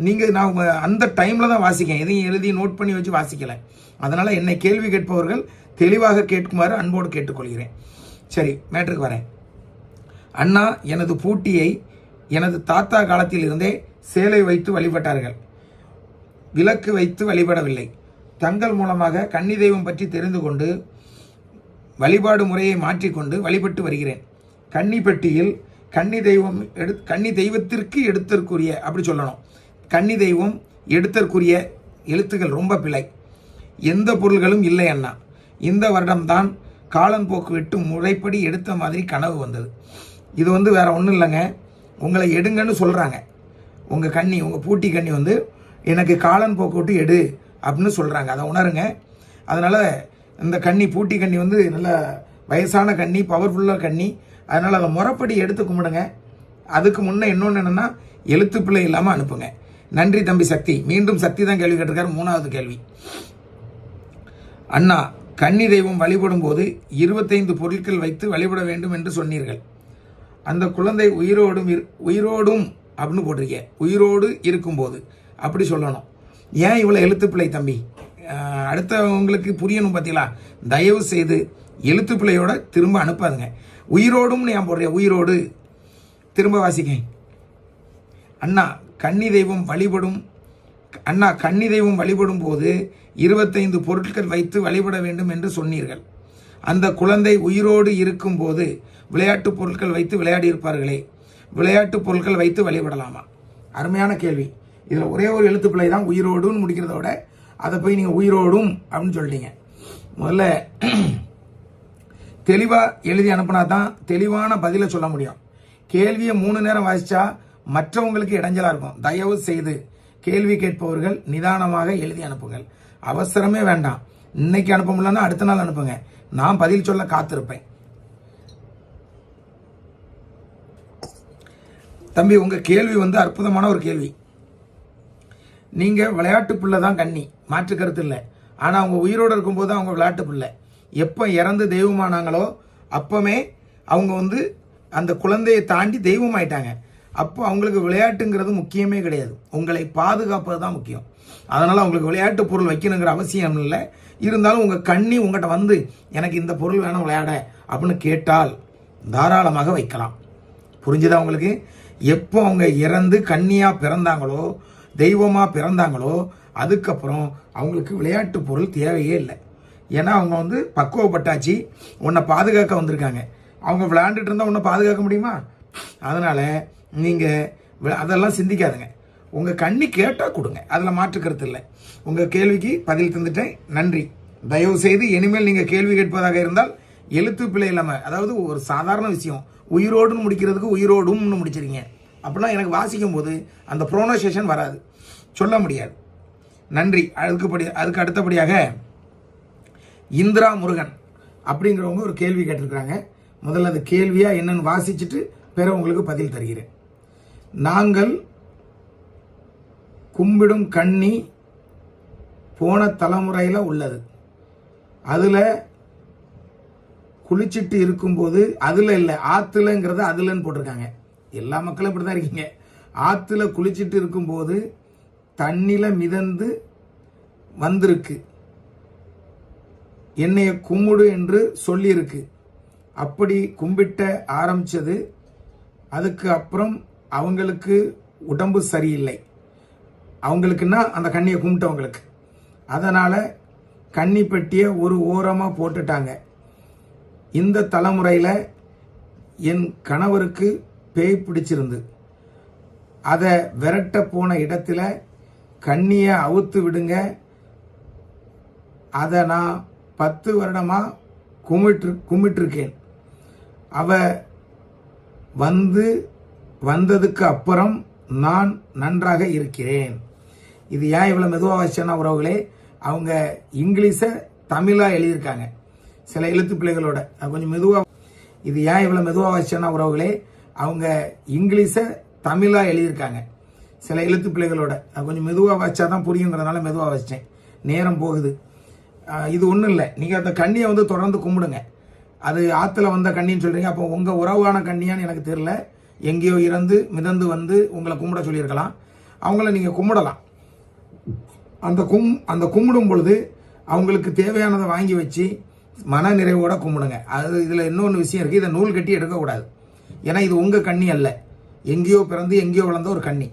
நீங்க நான் அந்த டைம்ல தான் வாசிக்கேன், எதையும் எழுதி நோட் பண்ணி வச்சு வாசிக்கல. அதனால என்னை கேள்வி கேட்பவர்கள் தெளிவாக கேட்குமாறு அன்போடு கேட்டுக்கொள்கிறேன். சரி, மேட்டருக்கு வரேன். அண்ணா, எனது பூட்டியை எனது தாத்தா காலத்தில் இருந்தே சேலை வைத்து வழிபட்டார்கள், விளக்கு வைத்து வழிபடவில்லை. தங்கள் மூலமாக கன்னி தெய்வம் பற்றி தெரிந்து கொண்டு வழிபாடு முறையை மாற்றிக்கொண்டு வழிபட்டு வருகிறேன். கன்னி பெட்டியில் கன்னி தெய்வத்திற்கு எடுத்தற்குரிய, அப்படி சொல்லணும், கன்னி தெய்வம் எடுத்தற்குரிய எழுத்துக்கள் ரொம்ப பிழை, எந்த பொருள்களும் இல்லை அண்ணா. இந்த வருடம்தான் காலன்போக்கு விட்டு முறைப்படி எடுத்த மாதிரி கனவு வந்தது. இது வந்து வேற ஒன்றும் இல்லைங்க, உங்களை எடுங்கன்னு சொல்றாங்க. உங்க கன்னி, உங்க பூட்டி கன்னி வந்து எனக்கு காலன் போக்கு விட்டு எடு அப்படின்னு சொல்றாங்க. அதை உணருங்க. அதனால இந்த கன்னி, பூட்டி கன்னி வந்து நல்ல வயசான கன்னி, பவர்ஃபுல்லாக கன்னி. அதனால அதை முறைப்படி எடுத்து கும்பிடுங்க. அதுக்கு முன்னே இன்னொன்று என்னன்னா, எழுத்துப்பிள்ளை இல்லாமல் அனுப்புங்க. நன்றி தம்பி சக்தி. மீண்டும் சக்தி தான் கேள்வி கேட்டிருக்காரு. மூணாவது கேள்வி. அண்ணா, கன்னி தெய்வம் வழிபடும் போது 25 பொருட்கள் வைத்து வழிபட வேண்டும் என்று சொன்னீர்கள். அந்த குழந்தை உயிரோடும் அப்படின்னு போட்டிருக்கேன், உயிரோடு இருக்கும்போது அப்படி சொல்லணும். ஏன் இவ்வளோ எழுத்துப்பிள்ளை தம்பி? அடுத்தவங்களுக்கு புரியணும் பார்த்தீங்களா? தயவு செய்து எழுத்துப்பிள்ளையோட திரும்ப அனுப்பாதுங்க. உயிரோடும் ஏன் போடுறேன்? உயிரோடு திரும்ப வாசிக்க. அண்ணா, கன்னி தெய்வம் வழிபடும் போது 25 பொருட்கள் வைத்து வழிபட வேண்டும் என்று சொன்னீர்கள். அந்த குழந்தை உயிரோடு இருக்கும் போது விளையாட்டு பொருட்கள் வைத்து விளையாடி இருப்பார்களே, விளையாட்டு பொருட்கள் வைத்து வழிபடலாமா? அருமையான கேள்வி. இதில் ஒரே ஒரு எழுத்துப்பிள்ளை தான், உயிரோடுன்னு முடிக்கிறத விட அதை போய் நீங்கள் உயிரோடும் அப்படின்னு சொல்லிட்டீங்க. முதல்ல தெளிவாக எழுதி அனுப்புனா தான் தெளிவான பதிலை சொல்ல முடியும். கேள்வியை 3 நேரம் வாசிச்சா மற்றவங்களுக்கு இடைஞ்சலாக இருக்கும். தயவு செய்து கேள்வி கேட்பவர்கள் நிதானமாக எழுதி அனுப்புங்கள். அவசரமே வேண்டாம். இன்னைக்கு அனுப்ப முடியலன்னா அடுத்த நாள் அனுப்புங்க, நான் பதில் சொல்ல காத்திருப்பேன். தம்பி, உங்க கேள்வி வந்து அற்புதமான ஒரு கேள்வி. நீங்க விளையாட்டு பிள்ளை தான் கன்னி, மாற்று கருத்து இல்லை. ஆனா அவங்க உயிரோடு இருக்கும்போது அவங்க விளையாட்டு பிள்ளை. எப்ப இறந்து தெய்வமானாங்களோ அப்பமே அவங்க வந்து அந்த குழந்தையை தாண்டி தெய்வம் ஆயிட்டாங்க. அப்போ அவங்களுக்கு விளையாட்டுங்கிறது முக்கியமே கிடையாது, உங்களை பாதுகாப்பது தான் முக்கியம். அதனால அவங்களுக்கு விளையாட்டு பொருள் வைக்கணுங்கிற அவசியம் இல்லை. இருந்தாலும் உங்க கன்னி உங்கள்கிட்ட வந்து எனக்கு இந்த பொருள் வேணும் விளையாட அப்படின்னு கேட்டால் தாராளமாக வைக்கலாம். புரிஞ்சுதா உங்களுக்கு? எப்போ அவங்க இறந்து கன்னியா பிறந்தாங்களோ, தெய்வமா பிறந்தாங்களோ, அதுக்கப்புறம் அவங்களுக்கு விளையாட்டு பொருள் தேவையே இல்லை. ஏன்னா அவங்க வந்து பக்குவப்பட்டாச்சு, உன்னை பாதுகாக்க வந்திருக்காங்க. அவங்க விளையாண்டுட்டு இருந்தா உன்னை பாதுகாக்க முடியுமா? அதனால நீங்க அதெல்லாம் சிந்திக்காதுங்க. உங்க கண்ணி கேட்டா கொடுங்க, அதுல மாற்று கருத்து இல்லை. உங்க கேள்விக்கு பதில் தந்துட்டேன், நன்றி. தயவு செய்து இனிமேல் நீங்க கேள்வி கேட்பதாக இருந்தால் எழுத்து பிழை இல்லாம, அதாவது ஒரு சாதாரண விஷயம் உயிரோடுன்னு முடிக்கிறதுக்கு உயிரோடும்னு முடிச்சிருங்க. அப்படின்னா எனக்கு வாசிக்கும் போது அந்த ப்ரோனன்சியேஷன் வராது, சொல்ல முடியாது. நன்றி. அதுக்கு அடுத்தபடியாக இந்திரா முருகன் அப்படிங்கிறவங்க ஒரு கேள்வி கேட்டிருக்கிறாங்க. முதல்ல அது கேள்வியா என்னன்னு வாசிச்சுட்டு பிறகு உங்களுக்கு பதில் தருகிறேன். நாங்கள் கும்பிடும் கன்னி போன தலைமுறையில் உள்ளது. அதில் குளிச்சுட்டு இருக்கும்போது, அதில் இல்லை ஆற்றுலங்கிறத அதுலன்னு போட்டிருக்காங்க. எல்லா மக்களும் இப்படி தான் இருக்கீங்க. ஆற்றுல குளிச்சுட்டு இருக்கும்போது தண்ணியில் மிதந்து வந்திருக்கு, என்னைய கும்பிடு என்று சொல்லியிருக்கு. அப்படி கும்பிட்ட ஆரம்பிச்சது. அதுக்கு அப்புறம் அவங்களுக்கு உடம்பு சரியில்லை. அவங்களுக்குன்னா அந்த கண்ணியை கும்பிட்டவங்களுக்கு. அதனால் கன்னி பெட்டியை ஒரு ஓரமாக போட்டுட்டாங்க. இந்த தலைமுறையில் என் கணவருக்கு பேய் பிடிச்சிருந்து அதை விரட்ட போன இடத்துல கண்ணியை அவுத்து விடுங்க, அதை நான் 10 வருடமாக கும்பிட்டுருக்கேன். அவ வந்ததுக்கு அப்புறம் நான் நன்றாக இருக்கிறேன். இது ஏன் இவ்வளோ மெதுவாக வச்சேன்னா உறவுகளே, அவங்க இங்கிலீஷை தமிழாக எழுதியிருக்காங்க சில எழுத்து பிள்ளைகளோட. கொஞ்சம் மெதுவாக. இது ஏன் இவ்வளோ மெதுவாக வச்சேன்னா உறவுகளே, அவங்க இங்கிலீஷை தமிழாக எழுதியிருக்காங்க சில எழுத்து பிள்ளைகளோட. கொஞ்சம் மெதுவாக வச்சா தான் புரியுங்கிறதுனால மெதுவாக வச்சிட்டேன். நேரம் போகுது. இது ஒன்றும் இல்லை, நீங்கள் அந்த கண்ணியை தொடர்ந்து கும்பிடுங்க. அது ஆற்றுல வந்த கண்ணின்னு சொல்கிறீங்க. அப்போ உங்கள் உறவான கண்ணியான்னு எனக்கு தெரியல. எங்கேயோ இறந்து மிதந்து வந்து உங்களை கும்பிட சொல்லியிருக்கலாம். அவங்கள நீங்கள் கும்பிடலாம். அந்த கும்பிடும் பொழுது அவங்களுக்கு தேவையானதை வாங்கி வச்சு மன நிறைவோட கும்பிடுங்க. அது இதில் இன்னொன்று விஷயம் இருக்குது. இதை நூல் கட்டி எடுக்கக்கூடாது. ஏன்னா இது உங்கள் கண்ணி அல்ல, எங்கேயோ பிறந்து எங்கேயோ வளர்ந்த ஒரு கண்ணி.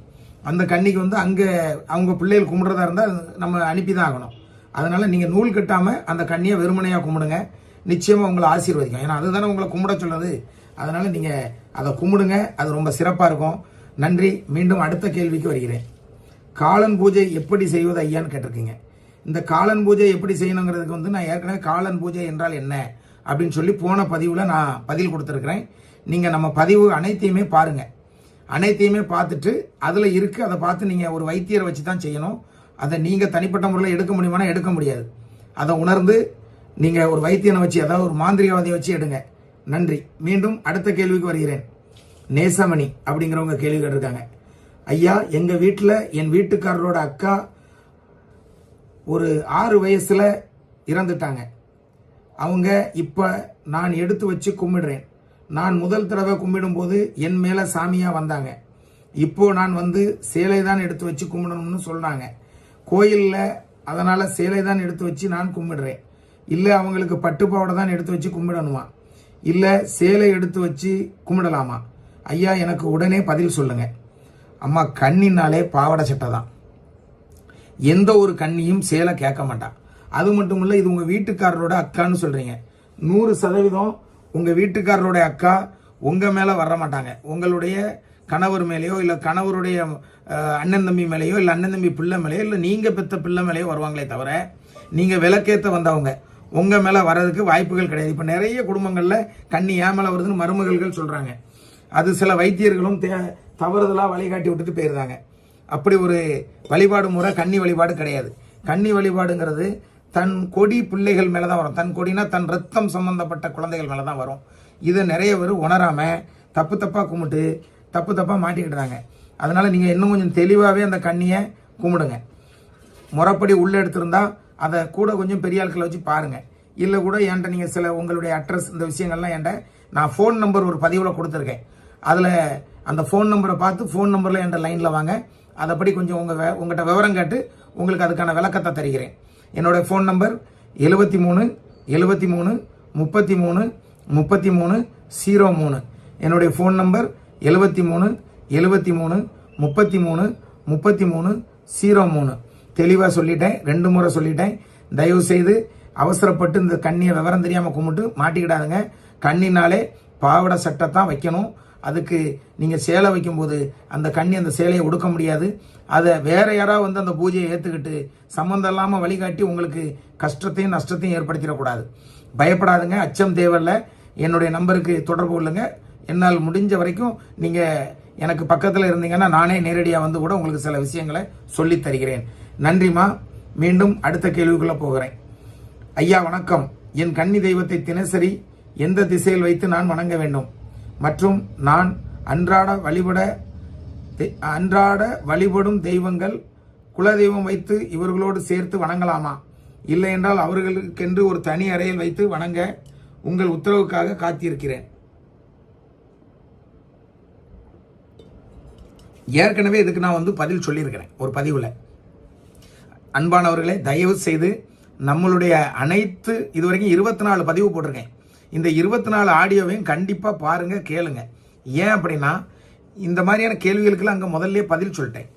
அந்த கண்ணிக்கு அங்கே அவங்க பிள்ளைகள் கும்பிட்றதா இருந்தால் நம்ம அனுப்பி தான் ஆகணும். அதனால் நீங்கள் நூல் கட்டாமல் அந்த கண்ணியை வெறுமனையாக கும்பிடுங்க. நிச்சயமாக உங்களை ஆசீர்வதிக்கும். ஏன்னா அதுதானே உங்களை கும்பிட சொல்லுது. அதனால் நீங்கள் அதை கும்பிடுங்க. அது ரொம்ப சிறப்பாக இருக்கும். நன்றி. மீண்டும் அடுத்த கேள்விக்கு வருகிறேன். காலன் பூஜை எப்படி செய்வது ஐயான்னு கேட்டிருக்கீங்க. இந்த காலன் பூஜை எப்படி செய்யணுங்கிறதுக்கு நான் ஏற்கனவே காலன் பூஜை என்றால் என்ன அப்படின்னு சொல்லி போன பதிவில் நான் பதில் கொடுத்துருக்குறேன். நீங்கள் நம்ம பதிவு அனைத்தையுமே பாருங்கள். அனைத்தையுமே பார்த்துட்டு அதில் இருக்குது, அதை பார்த்து நீங்கள் ஒரு வைத்தியரை வச்சு தான் செய்யணும். அதை நீங்கள் தனிப்பட்ட முறையில் எடுக்க முடியுமானா எடுக்க முடியாது. அதை உணர்ந்து நீங்கள் ஒரு வைத்தியனை வச்சு, அதாவது ஒரு மாந்திரிகவாதியை வச்சு எடுங்க. நன்றி. மீண்டும் அடுத்த கேள்விக்கு வருகிறேன். நேசமணி அப்படிங்கிறவங்க கேள்வி கேட்டிருக்காங்க. ஐயா, எங்கள் வீட்டில் என் வீட்டுக்காரரோட அக்கா ஒரு 6 வயசில் இறந்துட்டாங்க. அவங்க இப்போ நான் எடுத்து வச்சு கும்பிடுறேன். நான் முதல் தடவை கும்பிடும்போது என் மேலே சாமியாக வந்தாங்க. இப்போ நான் சேலை தான் எடுத்து வச்சு கும்பிடணும்னு சொல்கிறாங்க கோயிலில். அதனால் சேலை தான் எடுத்து வச்சு நான் கும்பிடுறேன். இல்லை அவங்களுக்கு பட்டுப்பாவடை தான் எடுத்து வச்சு கும்பிடணுமா, இல்லை சேலை எடுத்து வச்சு கும்பிடலாமா? ஐயா, எனக்கு உடனே பதில் சொல்லுங்க. அம்மா, கண்ணினாலே பாவாடை சட்டை தான். எந்த ஒரு கண்ணியும் சேலை கேட்க மாட்டான். அது மட்டும் இல்லை, இது உங்கள் வீட்டுக்காரரோட அக்கான்னு சொல்கிறீங்க. 100% உங்கள் வீட்டுக்காரரோட அக்கா உங்கள் மேலே வர மாட்டாங்க. உங்களுடைய கணவர் மேலேயோ, இல்லை கணவருடைய அண்ணன் தம்பி மேலேயோ, இல்லை அண்ணன் தம்பி பிள்ளை மேலேயோ, இல்லை நீங்கள் பெற்ற பிள்ளை மேலேயோ வருவாங்களே தவிர, நீங்கள் விளக்கேற்ற வந்தவங்க உங்கள் மேலே வர்றதுக்கு வாய்ப்புகள் கிடையாது. இப்போ நிறைய குடும்பங்களில் கண்ணி ஏன் மேலே வருதுன்னு மருமகள்கள் சொல்கிறாங்க. அது சில வைத்தியர்களும் தவறுதலாக வழிகாட்டி விட்டுட்டு போயிருந்தாங்க. அப்படி ஒரு வழிபாடு முறை கன்னி வழிபாடு கிடையாது. கன்னி வழிபாடுங்கிறது தன் கொடி பிள்ளைகள் மேலே தான் வரும். தன் கொடினா தன் ரத்தம் சம்பந்தப்பட்ட குழந்தைகள் மேலே தான் வரும். இதை நிறைய பேர் உணராமல் தப்பாக கும்பிட்டு தப்பாக மாட்டிக்கிட்டுறாங்க. அதனால் நீங்கள் இன்னும் கொஞ்சம் தெளிவாகவே அந்த கண்ணியை கும்பிடுங்க. முறைப்படி உள்ளே எடுத்திருந்தா அதை கூட கொஞ்சம் பெரிய ஆட்களை வச்சு பாருங்கள். இல்லை கூட என்கிட்ட நீங்கள் சில உங்களுடைய அட்ரஸ் இந்த விஷயங்கள்லாம் என்கிட்ட நான் ஃபோன் நம்பர் ஒரு பதிவில் கொடுத்துருக்கேன். அதில் அந்த ஃபோன் நம்பரை பார்த்து ஃபோன் நம்பரில் என்கிட்ட லைனில் வாங்க. அதைப்படி கொஞ்சம் உங்கள்கிட்ட விவரம் கேட்டு உங்களுக்கு அதுக்கான விளக்கத்தை தருகிறேன். என்னோடய ஃபோன் நம்பர் 73 73 33 33 03. என்னுடைய ஃபோன் நம்பர் 73 73 33 33 03. தெளிவாக சொல்லிட்டேன், 2 முறை சொல்லிட்டேன். தயவு செய்து அவசரப்பட்டு இந்த கண்ணியை விவரம் தெரியாமல் கும்பிட்டு மாட்டிக்கிடாதுங்க. கண்ணினாலே பாவாடை சட்டை தான் வைக்கணும். அதுக்கு நீங்கள் சேலை வைக்கும்போது அந்த கண்ணி அந்த சேலையை உடுக்க முடியாது. அதை வேற யாராவது அந்த பூஜையை ஏற்றுக்கிட்டு சம்மந்தம் இல்லாமல் வழிகாட்டி உங்களுக்கு கஷ்டத்தையும் நஷ்டத்தையும் ஏற்படுத்திடக்கூடாது. பயப்படாதுங்க, அச்சம் தேவையில்லை. என்னுடைய நம்பருக்கு தொடர்பு கொள்ளுங்க. என்னால் முடிஞ்ச வரைக்கும் நீங்கள் எனக்கு பக்கத்தில் இருந்தீங்கன்னா நானே நேரடியாக கூட உங்களுக்கு சில விஷயங்களை சொல்லித் தருகிறேன். நன்றிம்மா. மீண்டும் அடுத்த கேள்விக்குள்ளே போகிறேன். ஐயா வணக்கம். என் கன்னி தெய்வத்தை தினசரி எந்த திசையில் வைத்து நான் வணங்க வேண்டும் மற்றும் நான் அன்றாட வழிபடும் தெய்வங்கள் குலதெய்வம் வைத்து இவர்களோடு சேர்த்து வணங்கலாமா? இல்லை என்றால் அவர்களுக்கென்று ஒரு தனி அறையில் வைத்து வணங்க உங்கள் உத்தரவுக்காக காத்திருக்கிறேன். ஏற்கனவே இதுக்கு நான் பதில் சொல்லியிருக்கிறேன் ஒரு பதிவில். அன்பானவர்களே, தயவு செய்து நம்மளுடைய அனைத்து இதுவரைக்கும் 24 பதிவு போட்டிருக்கேன். இந்த 24 ஆடியோவையும் கண்டிப்பாக பாருங்க, கேளுங்க. ஏன் அப்படின்னா இந்த மாதிரியான கேள்விகளுக்கெல்லாம் அங்கே முதல்ல பதில் சொல்லிட்டேன்.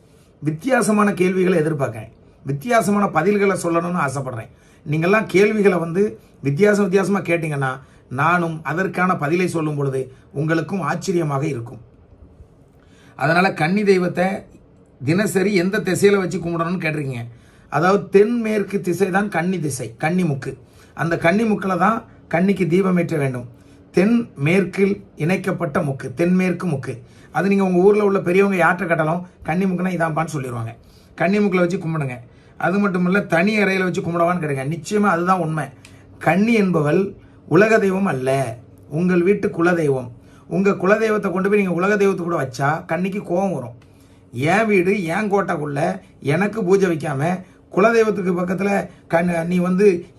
வித்தியாசமான கேள்விகளை எதிர்பார்க்கிறேன், வித்தியாசமான பதில்களை சொல்லணும்னு ஆசைப்படுறேன். நீங்கள்லாம் கேள்விகளை வித்தியாசமாக கேட்டீங்கன்னா நானும் அதற்கான பதிலை சொல்லும் பொழுது உங்களுக்கும் ஆச்சரியமாக இருக்கும். அதனால கன்னி தெய்வத்தை தினசரி எந்த திசையில வச்சு கும்பிடணும்னு கேட்டிருக்கீங்க. அதாவது தென்மேற்கு திசை தான் கன்னி திசை, கன்னிமுக்கு. அந்த கன்னிமுக்கில் தான் கன்னிக்கு தீபம் ஏற்ற வேண்டும். தென்மேற்கில் இணைக்கப்பட்ட முக்கு, தென்மேற்கு முக்கு. அது நீங்கள் உங்கள் ஊரில் உள்ள பெரியவங்க யாற்ற கட்டலாம் கன்னிமுக்குனா இதான்பான்னு சொல்லிடுவாங்க. கன்னிமுக்கில் வச்சு கும்பிடுங்க. அது மட்டும் இல்லை, தனி அறையில் வச்சு கும்பிடவான்னு கேட்குங்க. நிச்சயமாக அதுதான் உண்மை. கன்னி என்பவள் உலக தெய்வம் அல்ல, உங்கள் வீட்டு குலதெய்வம். உங்கள் குலதெய்வத்தை கொண்டு போய் நீங்கள் உலக தெய்வத்தை கூட வச்சா கன்னிக்கு கோபம் வரும். என் வீடு என் கோட்டைக்குள்ள எனக்கு பூஜை வைக்காம குலதெய்வத்துக்கு பக்கத்தில் நீ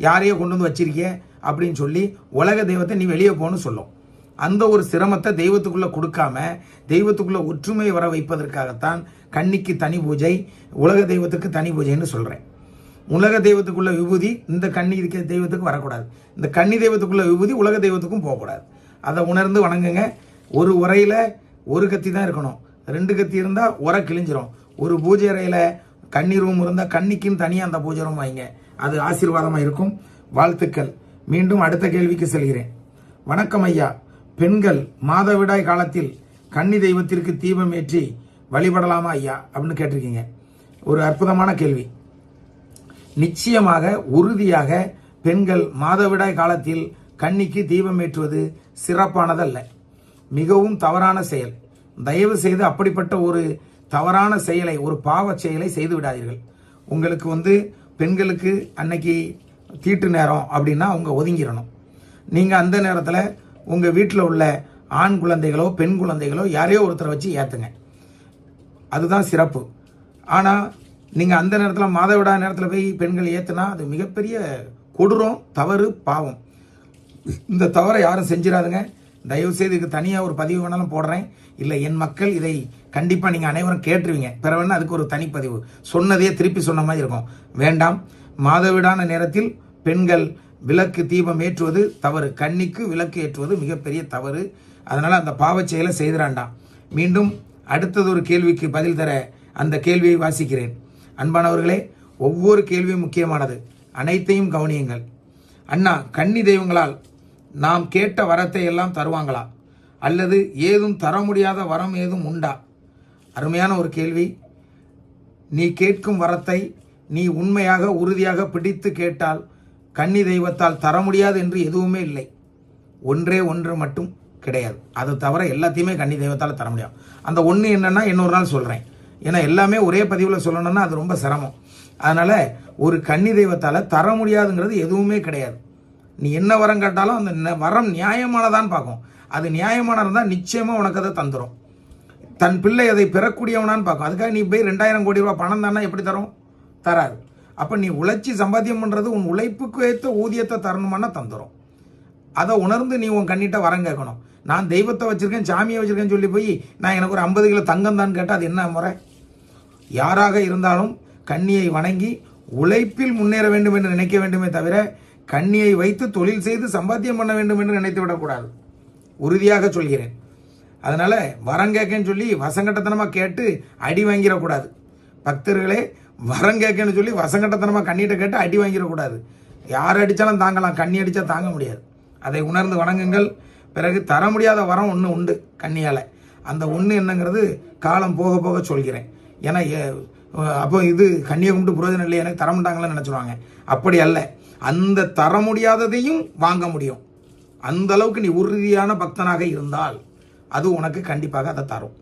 யாரையோ கொண்டு வந்து வச்சிருக்கிய அப்படின்னு சொல்லி உலக தெய்வத்தை நீ வெளியே போன்னு சொல்லும். அந்த ஒரு சிரமத்தை தெய்வத்துக்குள்ளே கொடுக்காம தெய்வத்துக்குள்ளே ஒற்றுமை வர வைப்பதற்காகத்தான் கன்னிக்கு தனி பூஜை, உலக தெய்வத்துக்கு தனி பூஜைன்னு சொல்கிறேன். உலக தெய்வத்துக்குள்ள விபூதி இந்த கன்னி தெய்வத்துக்கு வரக்கூடாது, இந்த கன்னி தெய்வத்துக்குள்ள விபூதி உலக தெய்வத்துக்கும் போகக்கூடாது. அதை உணர்ந்து வணங்குங்க. ஒரு உரையில் ஒரு கத்தி தான் இருக்கணும், 2 கத்தி இருந்தால் உரை கிழிஞ்சிரும். ஒரு பூஜை அறையில் கன்னி ரூம் இருந்தால் கன்னிக்குன்னு தனியாக அந்த பூஜை ரூம் வைங்க, அது ஆசீர்வாதமாக இருக்கும். வாழ்த்துக்கள். மீண்டும் அடுத்த கேள்விக்கு செல்கிறேன். வணக்கம் ஐயா, பெண்கள் மாதவிடாய் காலத்தில் கன்னி தெய்வத்திற்கு தீபம் ஏற்றி வழிபடலாமா ஐயா அப்படின்னு கேட்டிருக்கீங்க. ஒரு அற்புதமான கேள்வி. நிச்சயமாக உறுதியாக பெண்கள் மாதவிடாய் காலத்தில் கன்னிக்கு தீபம் ஏற்றுவது சிறப்பானதல்ல, மிகவும் தவறான செயல். தயவு செய்து அப்படிப்பட்ட ஒரு தவறான செயலை, ஒரு பாவ செயலை செய்து விடாதீர்கள். உங்களுக்கு பெண்களுக்கு அன்னைக்கு தீட்டு நேரம் அப்படின்னா அவங்க ஒதுங்கிடணும். நீங்கள் அந்த நேரத்தில் உங்கள் வீட்டில் உள்ள ஆண் குழந்தைகளோ பெண் குழந்தைகளோ யாரையோ ஒருத்தரை வச்சு ஏற்றுங்க, அதுதான் சிறப்பு. ஆனால் நீங்கள் அந்த நேரத்தில் மாதவிடா நேரத்தில் போய் பெண்கள் ஏற்றுனா அது மிகப்பெரிய கொடூரம், தவறு, பாவம். இந்த தவறை யாரும் செஞ்சிடாதுங்க. தயவுசெய்து இதுக்கு தனியாக ஒரு பதிவு வேணாலும் போடுறேன். இல்லை, என் மக்கள் இதை கண்டிப்பாக நீங்கள் அனைவரும் கேட்டுருவீங்க. பிற வேணா அதுக்கு ஒரு தனிப்பதிவு, சொன்னதையே திருப்பி சொன்ன மாதிரி இருக்கும். வேண்டாம். மாதவிடான நேரத்தில் பெண்கள் விளக்கு தீபம் ஏற்றுவது தவறு, கன்னிக்கு விளக்கு ஏற்றுவது மிகப்பெரிய தவறு. அதனால் அந்த பாவச் செயலை செய்திராண்டாம். மீண்டும் அடுத்தது ஒரு கேள்விக்கு பதில் தர அந்த கேள்வியை வாசிக்கிறேன். அன்பானவர்களே, ஒவ்வொரு கேள்வியும் முக்கியமானது, அனைத்தையும் கவனியுங்கள். அண்ணா, கன்னி தெய்வங்களால் நாம் கேட்ட வரத்தை எல்லாம் தருவாங்களா, அல்லது ஏதும் தர முடியாத வரம் ஏதும் உண்டா? அருமையான ஒரு கேள்வி. நீ கேட்கும் வரத்தை நீ உண்மையாக உறுதியாக பிடித்து கேட்டால் கன்னி தெய்வத்தால் தர முடியாது என்று எதுவுமே இல்லை. ஒன்றே ஒன்று மட்டும் கிடையாது, அது தவிர எல்லாத்தையுமே கன்னி தெய்வத்தால் தர முடியாது. அந்த ஒன்று என்னன்னா இன்னொரு நாள் சொல்கிறேன். ஏன்னா எல்லாமே ஒரே பதிவில் சொல்லணும்னா அது ரொம்ப சிரமம். அதனால் ஒரு கன்னி தெய்வத்தால் தர முடியாதுங்கிறது எதுவுமே கிடையாது. நீ என்ன வரம் கேட்டாலும் அந்த வரம் நியாயமானதான்னு பார்க்கும். அது நியாயமான இருந்தால் நிச்சயமாக உனக்கு அதை தந்துடும். தன் பிள்ளை அதை பெறக்கூடியவனான்னு பார்க்கும். அதுக்காக நீ போய் 2000 கோடி ரூபாய் பணம் தானே எப்படி தரும்? தராது. அப்போ நீ உழைச்சி சம்பாத்தியம் பண்ணுறது உன் உழைப்புக்கு ஏற்ற ஊதியத்தை தரணுமானா தந்துடும். அதை உணர்ந்து நீ உன் கண்ணிட்ட வரம் கேட்கணும். நான் தெய்வத்தை வச்சுருக்கேன், சாமியை வச்சுருக்கேன்னு சொல்லி போய் நான் எனக்கு ஒரு 50 கிலோ தங்கம் தான் கேட்டால் அது என்ன முறை? யாராக இருந்தாலும் கன்னியை வணங்கி உழைப்பில் முன்னேற வேண்டும் என்று நினைக்க வேண்டுமே தவிர கன்னியை வைத்து தொழில் செய்து சம்பாத்தியம் பண்ண வேண்டும் என்று நினைத்து விடக்கூடாது. உறுதியாக சொல்கிறேன். அதனால் வரம் கேட்கன்னு சொல்லி வசங்கட்டத்தனமாக கேட்டு அடி வாங்கிடக்கூடாது. பக்தர்களே, வரம் கேட்கன்னு சொல்லி வசங்கட்டத்தனமாக கண்ணிட்ட கேட்டு அடி வாங்கிடக்கூடாது. யார் அடித்தாலும் தாங்கலாம், கண்ணி அடித்தா தாங்க முடியாது. அதை உணர்ந்து வணங்குங்கள். பிறகு தர முடியாத வரம் ஒன்று உண்டு கன்னியால். அந்த ஒன்று என்னங்கிறது காலம் போக போக சொல்கிறேன். ஏன்னா அப்போ இது கன்னியை கும்பிட்டு புரோஜனம் இல்லை, எனக்கு தர மாட்டாங்களான்னு நினச்சிடுவாங்க. அப்படி அல்ல, அந்த தர முடியாததையும் வாங்க முடியும். அந்த அளவுக்கு நீ உறுதியான பக்தனாக இருந்தால் அது உனக்கு கண்டிப்பாக அதை தரும்.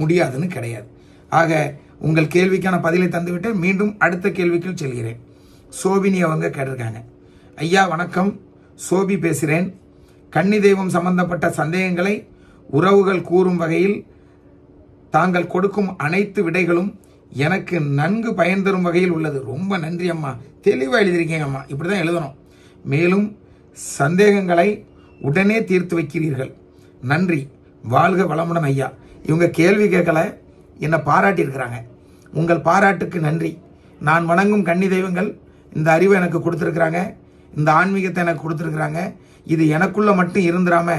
முடியாதுன்னு கிடையாது. ஆக உங்கள் கேள்விக்கான பதிலை தந்துவிட்டு மீண்டும் அடுத்த கேள்விக்கு செல்கிறேன். சோபினி அவங்க கேட்டிருக்காங்க. ஐயா வணக்கம், சோபி பேசுகிறேன். கன்னி தெய்வம் சம்பந்தப்பட்ட சந்தேகங்களை உறவுகள் கூறும் வகையில் தாங்கள் கொடுக்கும் அனைத்து விடைகளும் எனக்கு நன்கு பயன் தரும் வகையில் உள்ளது. ரொம்ப நன்றி அம்மா, தெளிவாக எழுதியிருக்கீங்க அம்மா, இப்படி தான் எழுதணும். மேலும் சந்தேகங்களை உடனே தீர்த்து வைக்கிறீர்கள். நன்றி, வாழ்க வளமுடன் ஐயா. இவங்க கேள்வி கேட்கல, என்னை பாராட்டியிருக்கிறாங்க. உங்கள் பாராட்டுக்கு நன்றி. நான் வணங்கும் கன்னி தெய்வங்கள் இந்த அறிவை எனக்கு கொடுத்துருக்குறாங்க, இந்த ஆன்மீகத்தை எனக்கு கொடுத்துருக்குறாங்க. இது எனக்குள்ள மட்டும் இருந்துடாம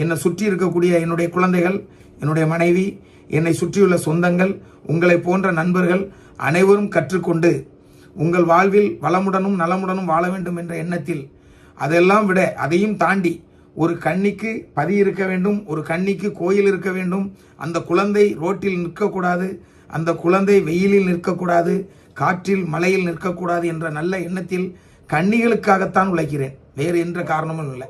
என்னை சுற்றி இருக்கக்கூடிய என்னுடைய குழந்தைகள், என்னுடைய மனைவி, என்னை சுற்றியுள்ள சொந்தங்கள், உங்களை போன்ற நண்பர்கள் அனைவரும் கற்றுக்கொண்டு உங்கள் வாழ்வில் வளமுடனும் நலமுடனும் வாழ வேண்டும் என்ற எண்ணத்தில், அதெல்லாம் விட அதையும் தாண்டி ஒரு கன்னிக்கு பதி இருக்க வேண்டும், ஒரு கன்னிக்கு கோயில் இருக்க வேண்டும், அந்த குழந்தை ரோட்டில் நிற்கக்கூடாது, அந்த குழந்தை வெயிலில் நிற்கக்கூடாது, காற்றில் மழையில் நிற்கக்கூடாது என்ற நல்ல எண்ணத்தில் கன்னிகளுக்காகத்தான் உழைக்கிறேன். வேறு என்ற காரணமும் இல்லை.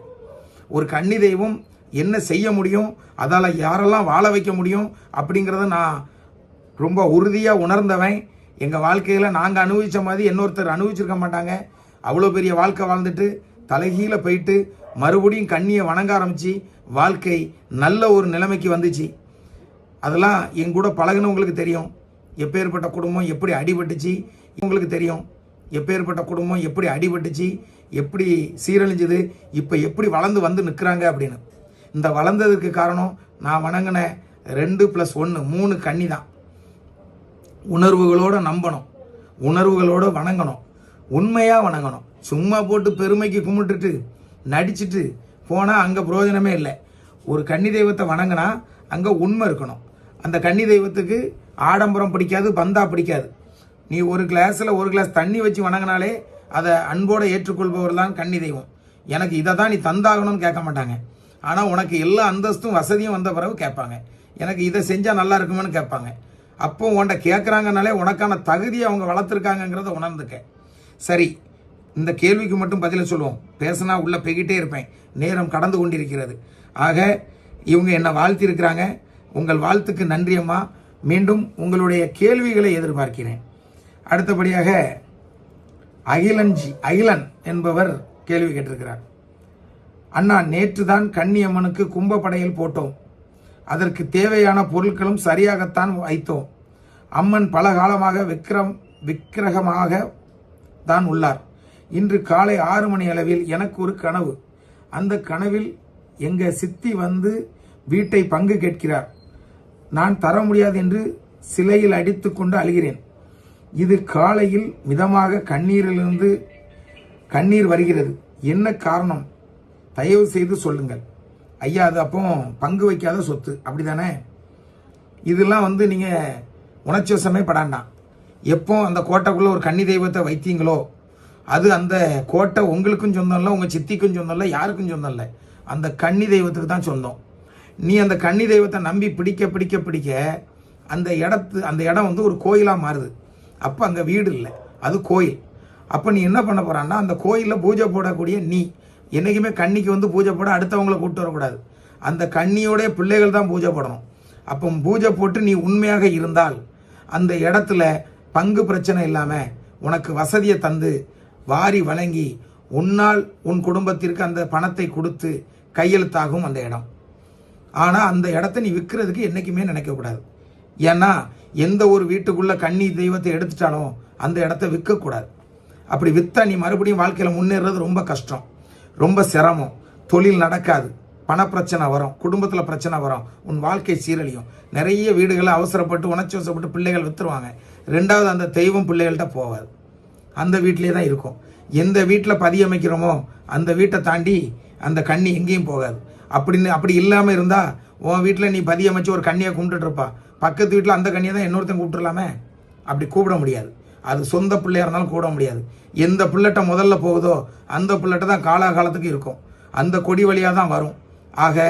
ஒரு கன்னி தெய்வம் என்ன செய்ய முடியும், அதால் யாரெல்லாம் வாழ வைக்க முடியும் அப்படிங்கிறத நான் ரொம்ப உறுதியாக உணர்ந்தவன். எங்கள் வாழ்க்கையில் நாங்கள் அனுபவித்த மாதிரி இன்னொருத்தர் அனுபவிச்சிருக்க மாட்டாங்க. அவ்வளோ பெரிய வாழ்க்கை வாழ்ந்துட்டு தலைகீழ போயிட்டு மறுபடியும் கண்ணியை வணங்க ஆரம்பித்து வாழ்க்கை நல்ல ஒரு நிலைமைக்கு வந்துச்சு. அதெல்லாம் என் கூட பழகினவங்களுக்கு தெரியும். எப்பேற்பட்ட குடும்பம் எப்படி அடிபட்டுச்சு உங்களுக்கு தெரியும். எப்பேற்பட்ட குடும்பம் எப்படி அடிபட்டுச்சு, எப்படி சீரழிஞ்சுது, இப்போ எப்படி வளர்ந்து வந்து நிற்கிறாங்க அப்படின்னு. இந்த வளர்ந்ததுக்கு காரணம் நான் வணங்கின 2+1 3 கன்னி தான். உணர்வுகளோடு நம்பணும், உணர்வுகளோடு வணங்கணும், உண்மையாக வணங்கணும். சும்மா போட்டு பெருமைக்கு கும்பிட்டுட்டு நடிச்சுட்டு போனால் அங்கே பிரயோஜனமே இல்லை. ஒரு கன்னி தெய்வத்தை வணங்கினா அங்கே உண்மை இருக்கணும். அந்த கன்னி தெய்வத்துக்கு ஆடம்பரம் பிடிக்காது, பந்தா பிடிக்காது. நீ ஒரு கிளாஸில் ஒரு கிளாஸ் தண்ணி வச்சு வணங்கினாலே அதை அன்போடு ஏற்றுக்கொள்பவர் தான் கன்னி தெய்வம். எனக்கு இதை தான் நீ தந்தாகணும்னு கேட்க மாட்டாங்க. ஆனால் உனக்கு எல்லா அந்தஸ்தும் வசதியும் வந்த பிறகு கேட்பாங்க, எனக்கு இதை செஞ்சால் நல்லா இருக்குமென்னு கேட்பாங்க. அப்போ உன்கிட்ட கேட்குறாங்கனாலே உனக்கான தகுதியை அவங்க வளர்த்துருக்காங்கங்கிறத உணர்ந்துக்க. சரி, இந்த கேள்விக்கு மட்டும் பதிலை சொல்லுவோம். பேசினா உள்ளே போய்கிட்டே இருப்பேன், நேரம் கடந்து கொண்டிருக்கிறது. ஆக இவங்க என்னை வாழ்த்திருக்கிறாங்க. உங்கள் வாழ்த்துக்கு நன்றி அம்மா. மீண்டும் உங்களுடைய கேள்விகளை எதிர்பார்க்கிறேன். அடுத்தபடியாக அகிலன் என்பவர் கேள்வி கேட்டிருக்கிறார். அண்ணா, நேற்று தான் கன்னியம்மனுக்கு கும்பப்படையில் போட்டோம். அதற்கு தேவையான பொருட்களும் சரியாகத்தான் வைத்தோம். அம்மன் பல காலமாக விக்கிரகமாக தான் உள்ளார். இன்று காலை 6 மணி அளவில் எனக்கு ஒரு கனவு. அந்த கனவில் எங்க சித்தி வந்து வீட்டை பங்கு கேட்கிறார். நான் தர முடியாது என்று சிலையில் அடித்து கொண்டு அழுகிறேன். இது காலையில் மிதமாக கண்ணீரிலிருந்து கண்ணீர் வருகிறது. என்ன காரணம்? தயவு செய்து சொல்லுங்கள் ஐயா. அது அப்போ பங்கு வைக்காத சொத்து அப்படிதானே? இதெல்லாம் வந்து நீங்கள் உணர்ச்சி வசமே படாண்டாம். எப்போ அந்த கோட்டைக்குள்ளே ஒரு கன்னி தெய்வத்தை வைத்தீங்களோ அது அந்த கோட்டை உங்களுக்கும் சொந்தம் இல்லை, உங்கள் சித்திக்கும் சொந்தம் இல்லை, யாருக்கும் சொந்தம் இல்லை, அந்த கன்னி தெய்வத்துக்கு தான் சொந்தம். நீ அந்த கன்னி தெய்வத்தை நம்பி பிடிக்க பிடிக்க பிடிக்க அந்த இடம் வந்து ஒரு கோயிலாக மாறுது. அப்போ அங்கே வீடு இல்லை, அது கோயில். அப்போ நீ என்ன பண்ண போறான்னா, அந்த கோயிலில் பூஜை போடக்கூடிய நீ என்றைக்குமே கன்னிக்கு வந்து பூஜை போட அடுத்தவங்களை கூப்பிட்டு வரக்கூடாது. அந்த கன்னியோடைய பிள்ளைகள் தான் பூஜை போடணும். அப்போ பூஜை போட்டு நீ உண்மையாக இருந்தால் அந்த இடத்துல பங்கு பிரச்சனை இல்லாமல் உனக்கு வசதியை தந்து வாரி வழங்கி உன்னால் உன் குடும்பத்திற்கு அந்த பணத்தை கொடுத்து கையெழுத்தாகும் அந்த இடம். ஆனால் அந்த இடத்த நீ விற்கிறதுக்கு என்றைக்குமே நினைக்கக்கூடாது. ஏன்னா எந்த ஒரு வீட்டுக்குள்ள கன்னி தெய்வத்தை எடுத்துட்டாலும் அந்த இடத்த விற்கக்கூடாது. அப்படி விற்றா நீ மறுபடியும் வாழ்க்கையில் முன்னேறது ரொம்ப கஷ்டம், ரொம்ப சிரமம், தொழில் நடக்காது, பணப்பிரச்சனை வரும், குடும்பத்தில் பிரச்சனை வரும், உன் வாழ்க்கை சீரழியும். நிறைய வீடுகளை அவசரப்பட்டு உணர்ச்சி வசப்பட்டு பிள்ளைகள் விற்றுருவாங்க. ரெண்டாவது அந்த தெய்வம் பிள்ளைகள்கிட்ட போகாது, அந்த வீட்டிலே தான் இருக்கும். எந்த வீட்டில் பதியமைக்கிறோமோ அந்த வீட்டை தாண்டி அந்த கன்னி எங்கேயும் போகாது. அப்படி இல்லாமல் இருந்தால் உன் வீட்டில் நீ பதியமைச்சு ஒரு கன்னியை கும்பிட்டுட்டு இருப்பா, பக்கத்து வீட்டில் அந்த கன்னியை தான் இன்னொருத்தன் கூப்பிட்டுலாமே. அப்படி கூப்பிட முடியாது. அது சொந்த பிள்ளையாக இருந்தாலும் கூட முடியாது. எந்த பிள்ளைகிட்ட முதல்ல போகுதோ அந்த பிள்ளைகிட்ட தான் காலாகாலத்துக்கு இருக்கும், அந்த கொடி வழியாக தான் வரும். ஆக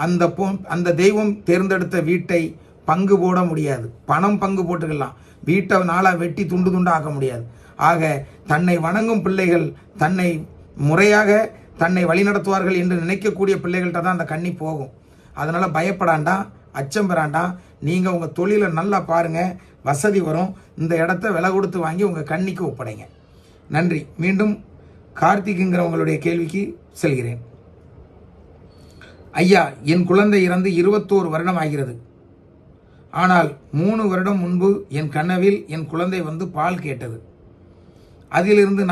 அந்த தெய்வம் தேர்ந்தெடுத்த வீட்டை பங்கு போட முடியாது. பணம் பங்கு போட்டுக்கலாம், வீட்டை நாளாக வெட்டி துண்டு துண்டாக ஆக்க முடியாது. ஆக தன்னை வணங்கும் பிள்ளைகள் தன்னை முறையாக தன்னை வழிநடத்துவார்கள் என்று நினைக்கக்கூடிய பிள்ளைகள்கிட்ட தான் அந்த கன்னி போகும். அதனால் பயப்படாண்டாம், அச்சம் பெறாண்டாம். நீங்கள் உங்கள் தொழிலை நல்லா பாருங்கள், வசதி வரும். இந்த இடத்த விலை கொடுத்து வாங்கி உங்கள் கன்னிக்கு ஒப்படைங்க. நன்றி. மீண்டும் கார்த்திக்குங்கிறவங்களுடைய கேள்விக்கு செல்கிறேன். ஐயா, என் குழந்தை இறந்து 21 வருடம் ஆகிறது. ஆனால் 3 வருடம் முன்பு என் கனவில் என் குழந்தை வந்து பால் கேட்டது. அதிலிருந்து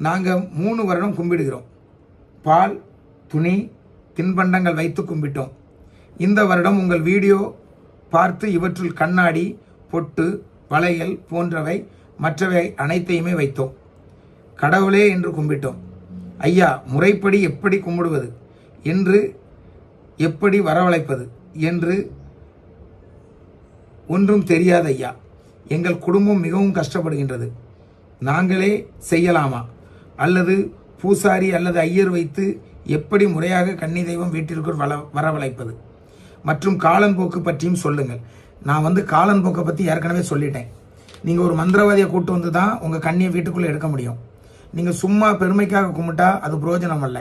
நாங்கள் 3 வருடம் கும்பிடுகிறோம். பால், துணி, தின்பண்டங்கள் வைத்து கும்பிட்டோம். இந்த வருடம் உங்கள் வீடியோ பார்த்து இவற்றுள் கண்ணாடி, பொட்டு, வளையல் போன்றவை மற்றவை அனைத்தையுமே வைத்தோம். கடவுளே என்று கும்பிட்டோம். ஐயா, முறைப்படி எப்படி கும்பிடுவது என்று, எப்படி வரவழைப்பது என்று ஒன்றும் தெரியாது ஐயா. எங்கள் குடும்பம் மிகவும் கஷ்டப்படுகின்றது. நாங்களே செய்யலாமா அல்லது பூசாரி அல்லது ஐயர் வைத்து எப்படி முறையாக கன்னி தெய்வம் வீட்டிற்குள் வரவழைப்பது மற்றும் காலன்போக்கு பற்றியும் சொல்லுங்கள். நான் காலன்போக்கை பற்றி ஏற்கனவே சொல்லிட்டேன். நீங்கள் ஒரு மந்திரவாதியை கூட்டு வந்து தான் உங்கள் கன்னியை வீட்டுக்குள்ளே எடுக்க முடியும். நீங்கள் சும்மா பெருமைக்காக கும்பிட்டா அது பிரயோஜனம் அல்ல.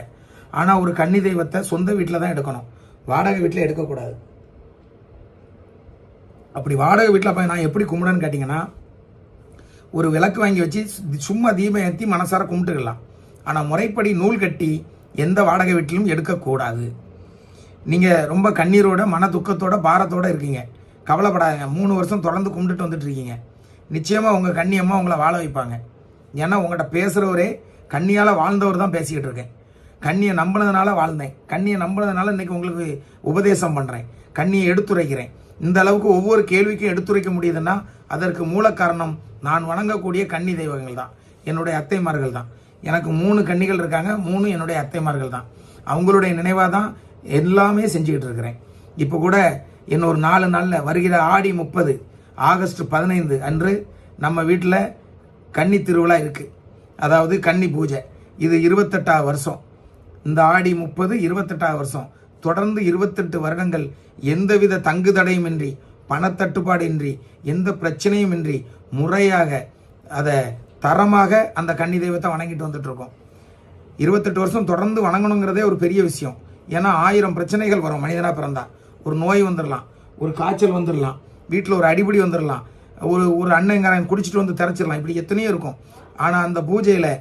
ஆனால் ஒரு கன்னி தெய்வத்தை சொந்த வீட்டில் தான் எடுக்கணும், வாடகை வீட்டில் எடுக்கக்கூடாது. அப்படி வாடகை வீட்டில் போய் நான் எப்படி கும்பிடுன்னு கேட்டிங்கன்னா, ஒரு விளக்கு வாங்கி வச்சு சும்மா தீபம் ஏற்றி மனசார கும்பிட்டுக்கலாம். ஆனால் முறைப்படி நூல் கட்டி எந்த வாடகை வீட்டிலும் எடுக்கக்கூடாது. நீங்கள் ரொம்ப கண்ணீரோட, மன துக்கத்தோட, பாரத்தோடு இருக்கீங்க, கவலைப்படாதீங்க. 3 வருஷம் தொடர்ந்து கும்பிட்டுட்டு வந்துட்டு இருக்கீங்க. நிச்சயமாக உங்கள் கன்னியம்மா உங்களை வாழ வைப்பாங்க. ஏன்னா உங்கள்கிட்ட பேசுகிறவரே கன்னியால் வாழ்ந்தவர் தான் பேசிக்கிட்டு இருக்கேன். கன்னியை நம்பினதுனால வாழ்ந்தேன். கன்னியை நம்பினதுனால இன்னைக்கு உங்களுக்கு உபதேசம் பண்ணுறேன், கன்னியை எடுத்துரைக்கிறேன். இந்த அளவுக்கு ஒவ்வொரு கேள்விக்கும் எடுத்துரைக்க முடியுதுன்னா அதற்கு மூல காரணம் நான் வணங்கக்கூடிய கன்னி தெய்வங்கள் தான், என்னுடைய அத்தைமார்கள் தான். எனக்கு 3 கன்னிகள் இருக்காங்க, 3 என்னுடைய அத்தைமார்கள் தான். அவங்களுடைய நினைவாக தான் எல்லாமே செஞ்சுக்கிட்டு இருக்கிறேன். இப்போ கூட இன்னும் ஒரு 4 நாளில் வருகிற ஆடி 30 ஆகஸ்ட் 15 அன்று நம்ம வீட்டில் கன்னி திருவிழா இருக்குது. அதாவது கன்னி பூஜை. இது 28வது வருஷம். இந்த ஆடி 30 28வது வருஷம். தொடர்ந்து 28 வருடங்கள் எந்தவித தங்கு தடையுமின்றி, பணத்தட்டுப்பாடின்றி, எந்த பிரச்சனையும் இன்றி முறையாக அதை தரமாக அந்த கன்னி தெய்வத்தை வணங்கிட்டு வந்துட்டு இருக்கோம். 28 வருஷம் தொடர்ந்து வணங்கணுங்கிறதே ஒரு பெரிய விஷயம். ஏன்னா 1000 பிரச்சனைகள் வரும். மனிதனாக பிறந்தா ஒரு நோய் வந்துடலாம், ஒரு காய்ச்சல் வந்துடலாம், வீட்டில் ஒரு அடிப்படி வந்துடலாம், ஒரு அண்ணங்காரன் குடிச்சிட்டு வந்து திரைச்சிடலாம், இப்படி எத்தனையோ இருக்கும். ஆனால் அந்த பூஜையில்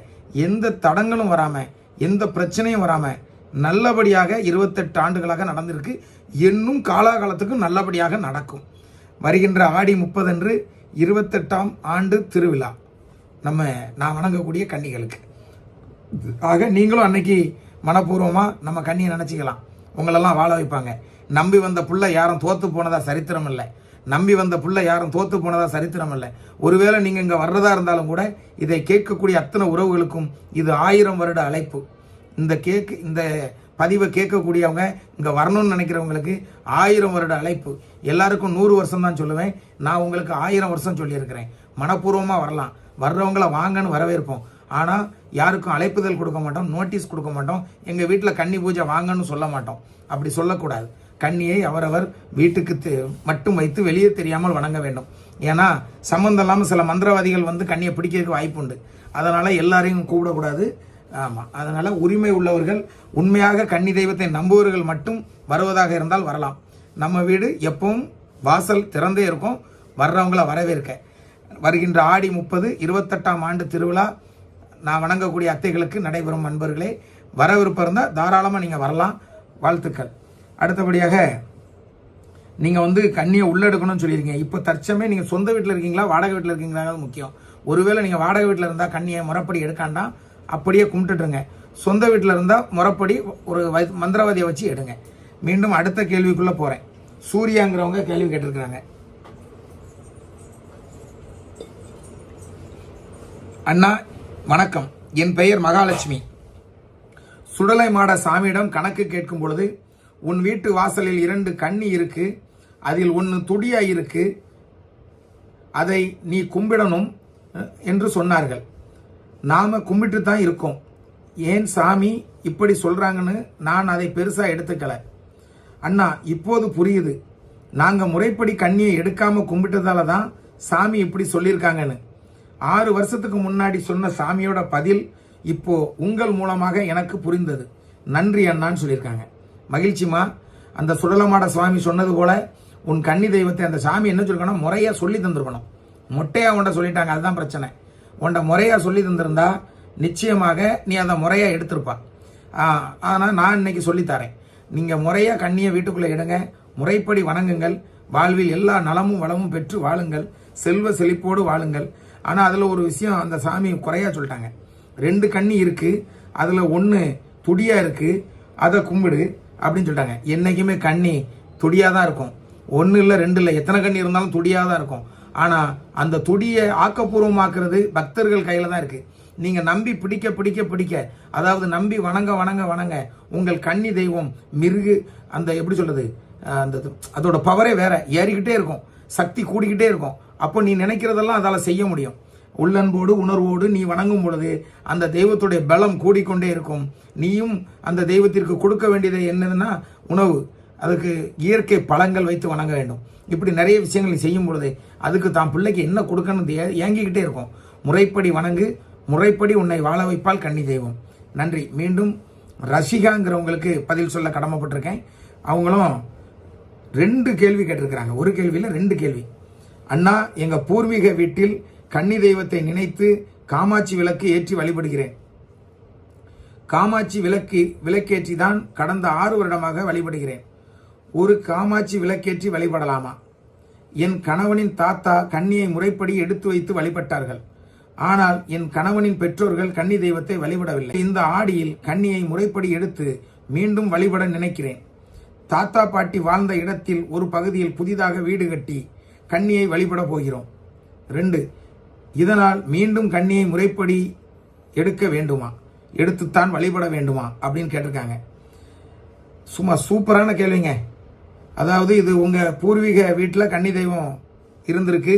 எந்த தடங்களும் வராமல், எந்த பிரச்சனையும் வராமல் நல்லபடியாக 28 ஆண்டுகளாக நடந்திருக்கு. இன்னும் காலாகாலத்துக்கும் நல்லபடியாக நடக்கும். வருகின்ற ஆடி 30 அன்று 28ஆம் ஆண்டு திருவிழா நான் வணங்கக்கூடிய கன்னிகளுக்கு. ஆக நீங்களும் அன்னைக்கு மனப்பூர்வமாக நம்ம கன்னியை நினச்சிக்கலாம். உங்களெல்லாம் வாழ வைப்பாங்க. நம்பி வந்த புள்ள யாரும் தோத்து போனதா சரித்திரம் இல்லை. நம்பி வந்த புள்ள யாரும் தோத்து போனதா சரித்திரம் இல்லை. ஒருவேளை நீங்கள் இங்கே வர்றதா இருந்தாலும் கூட இதை கேட்கக்கூடிய அத்தனை உறவுகளுக்கும் இது 1000 வருட அழைப்பு. இந்த பதிவை கேட்கக்கூடியவங்க, இங்கே வரணும்னு நினைக்கிறவங்களுக்கு 1000 வருட அழைப்பு. எல்லாருக்கும் 100 வருஷம் தான் சொல்லுவேன். நான் உங்களுக்கு 1000 வருஷம் சொல்லியிருக்கிறேன். மனப்பூர்வமாக வரலாம். வர்றவங்கள வாங்கன்னு வரவேற்போம். ஆனால் யாருக்கும் அழைப்புதல் கொடுக்க மாட்டோம், நோட்டீஸ் கொடுக்க மாட்டோம். எங்கள் வீட்டில் கன்னி பூஜை வாங்கன்னு சொல்ல மாட்டோம். அப்படி சொல்லக்கூடாது. கன்னியை அவரவர் வீட்டுக்கு மட்டும் வைத்து வெளியே தெரியாமல் வணங்க வேண்டும். ஏன்னா சம்மந்தம் இல்லாமல் சில மந்திரவாதிகள் கன்னியை பிடிக்கிறதுக்கு வாய்ப்பு உண்டு. அதனால் எல்லாரையும் கூப்பிடக்கூடாது. ஆமாம், அதனால் உரிமை உள்ளவர்கள், உண்மையாக கன்னி தெய்வத்தை நம்புவர்கள் மட்டும் வருவதாக இருந்தால் வரலாம். நம்ம வீடு எப்பவும் வாசல் திறந்தே இருக்கும். வர்றவங்கள வரவேற்க. வருகின்ற ஆடி 30 28ஆம் ஆண்டு திருவிழா நான் வணங்கக்கூடிய அத்தைகளுக்கு நடைபெறும். நண்பர்களே, வர விருப்பம் இருந்தால் தாராளமாக நீங்கள் வரலாம். வாழ்த்துக்கள். அடுத்தபடியாக நீங்கள் கன்னியை உள்ளெடுக்கணும்னு சொல்லியிருக்கீங்க. இப்போ தற்சமே நீங்கள் சொந்த வீட்டில் இருக்கீங்களா, வாடகை வீட்டில் இருக்கீங்களா முக்கியம். ஒருவேளை நீங்கள் வாடகை வீட்டில் இருந்தால் கன்னியை முறைப்படி எடுக்காண்டா அப்படியே கும்பிட்டுட்டுருங்க. சொந்த வீட்டில் இருந்தால் முறைப்படி ஒரு மந்திரவாதியை வச்சு எடுங்க. மீண்டும் அடுத்த கேள்விக்குள்ளே போகிறேன். சூர்யாங்கிறவங்க கேள்வி கேட்டிருக்கிறாங்க. அண்ணா வணக்கம், என் பெயர் மகாலட்சுமி. சுடலை மாட சாமியிடம் கணக்கு கேட்கும் பொழுது, உன் வீட்டு வாசலில் 2 கன்னி இருக்கு, அதில் 1 துடியா இருக்கு, அதை நீ கும்பிடணும் என்று சொன்னார்கள். நாம கும்பிட்டு தான் இருக்கோம். ஏன் சாமி இப்படி சொல்றாங்கன்னு நான் அதை பெருசா எடுத்துக்கல. அண்ணா, இப்போது புரியுது. நாங்க முறைப்படி கன்னியை எடுக்காம கும்பிட்டதால தான் சாமி இப்படி சொல்லியிருக்காங்கன்னு. 6 வருஷத்துக்கு முன்னாடி சொன்ன சாமியோட பதில் இப்போ உங்கள் மூலமாக எனக்கு புரிந்தது. நன்றி அண்ணான்னு சொல்லியிருக்காங்க. மகிழ்ச்சிமா. அந்த சுடலமாட சுவாமி சொன்னது போல உன் கன்னி தெய்வத்தை அந்த சாமி என்ன சொல்லிருக்கணும், முறையா சொல்லி தந்திருக்கணும். மொட்டையா உன்ட சொல்லிட்டாங்க, அதுதான் பிரச்சனை. உன்ட முறையா சொல்லி தந்திருந்தா நிச்சயமாக நீ அந்த முறையா எடுத்திருப்பா. ஆனால் நான் இன்னைக்கு சொல்லித்தரேன். நீங்கள் முறையாக கண்ணியை வீட்டுக்குள்ளே எடுங்க, முறைப்படி வணங்குங்கள், வாழ்வில் எல்லா நலமும் வளமும் பெற்று வாழுங்கள், செல்வ செழிப்போடு வாழுங்கள். ஆனால் அதில் ஒரு விஷயம் அந்த சாமி குறையா சொல்லிட்டாங்க. 2 கண்ணி இருக்குது, அதில் 1 துடியாக இருக்குது, அதை கும்பிடு அப்படின்னு சொல்லிட்டாங்க. என்றைக்குமே கண்ணி துடியாக தான் இருக்கும். 1 இல்லை 2 இல்லை, எத்தனை கண்ணி இருந்தாலும் துடியாக தான் இருக்கும். ஆனால் அந்த துடியை ஆக்கப்பூர்வமாக்குறது பக்தர்கள் கையில் தான் இருக்குது. நீங்கள் நம்பி பிடிக்க பிடிக்க பிடிக்க, அதாவது நம்பி வணங்க வணங்க வணங்க உங்கள் கன்னி தெய்வம் மிருகு அந்த எப்படி சொல்கிறது, அந்த அதோட பவரே வேற ஏறிக்கிட்டே இருக்கும், சக்தி கூடிக்கிட்டே இருக்கும். அப்போ நீ நினைக்கிறதெல்லாம் அதால் செய்ய முடியும். உள்ளன்போடு உணர்வோடு நீ வணங்கும் பொழுது அந்த தெய்வத்துடைய பலம் கூடிக்கொண்டே இருக்கும். நீயும் அந்த தெய்வத்திற்கு கொடுக்க வேண்டியது என்னதுன்னா உணவு, அதுக்கு இயற்கை பழங்கள் வைத்து வணங்க வேண்டும். இப்படி நிறைய விஷயங்களை செய்யும் பொழுது அதுக்கு தான் பிள்ளைக்கு என்ன கொடுக்கணும்னு ஏங்கிக்கிட்டே இருக்கும். முறைப்படி வணங்கு, முறைப்படி உன்னை வாழ வைப்பால் கன்னி தெய்வம். நன்றி. மீண்டும் ரசிகாங்கிறவங்களுக்கு பதில் சொல்ல கடமைப்பட்டிருக்கேன். அவங்களும் 2 கேள்வி கேட்டிருக்கிறாங்க. ஒரு கேள்வியில் 2 கேள்வி. அண்ணா, எங்கள் பூர்வீக வீட்டில் கன்னி தெய்வத்தை நினைத்து காமாட்சி விளக்கு ஏற்றி வழிபடுகிறேன். காமாட்சி விளக்கேற்றி தான் கடந்த 6 வருடமாக வழிபடுகிறேன். ஒரு காமாட்சி விளக்கேற்றி வழிபடலாமா? என் கணவனின் தாத்தா கன்னியை முறைப்படி எடுத்து வைத்து வழிபட்டார்கள். ஆனால் என் கணவனின் பெற்றோர்கள் கன்னி தெய்வத்தை வழிபடவில்லை. இந்த ஆடியில் கன்னியை முறைப்படி எடுத்து மீண்டும் வழிபட நினைக்கிறேன். தாத்தா பாட்டி வாழ்ந்த இடத்தில் ஒரு பகுதியில் புதிதாக வீடு கட்டி கன்னியை வழிபட போகிறோம். 2, இதனால் மீண்டும் கன்னியை முறைப்படி எடுக்க வேண்டுமா, எடுத்துத்தான் வழிபட வேண்டுமா அப்படின்னு கேட்டிருக்காங்க. சும்மா சூப்பரான கேள்விங்க. அதாவது இது உங்கள் பூர்வீக வீட்டில் கன்னி தெய்வம் இருந்திருக்கு,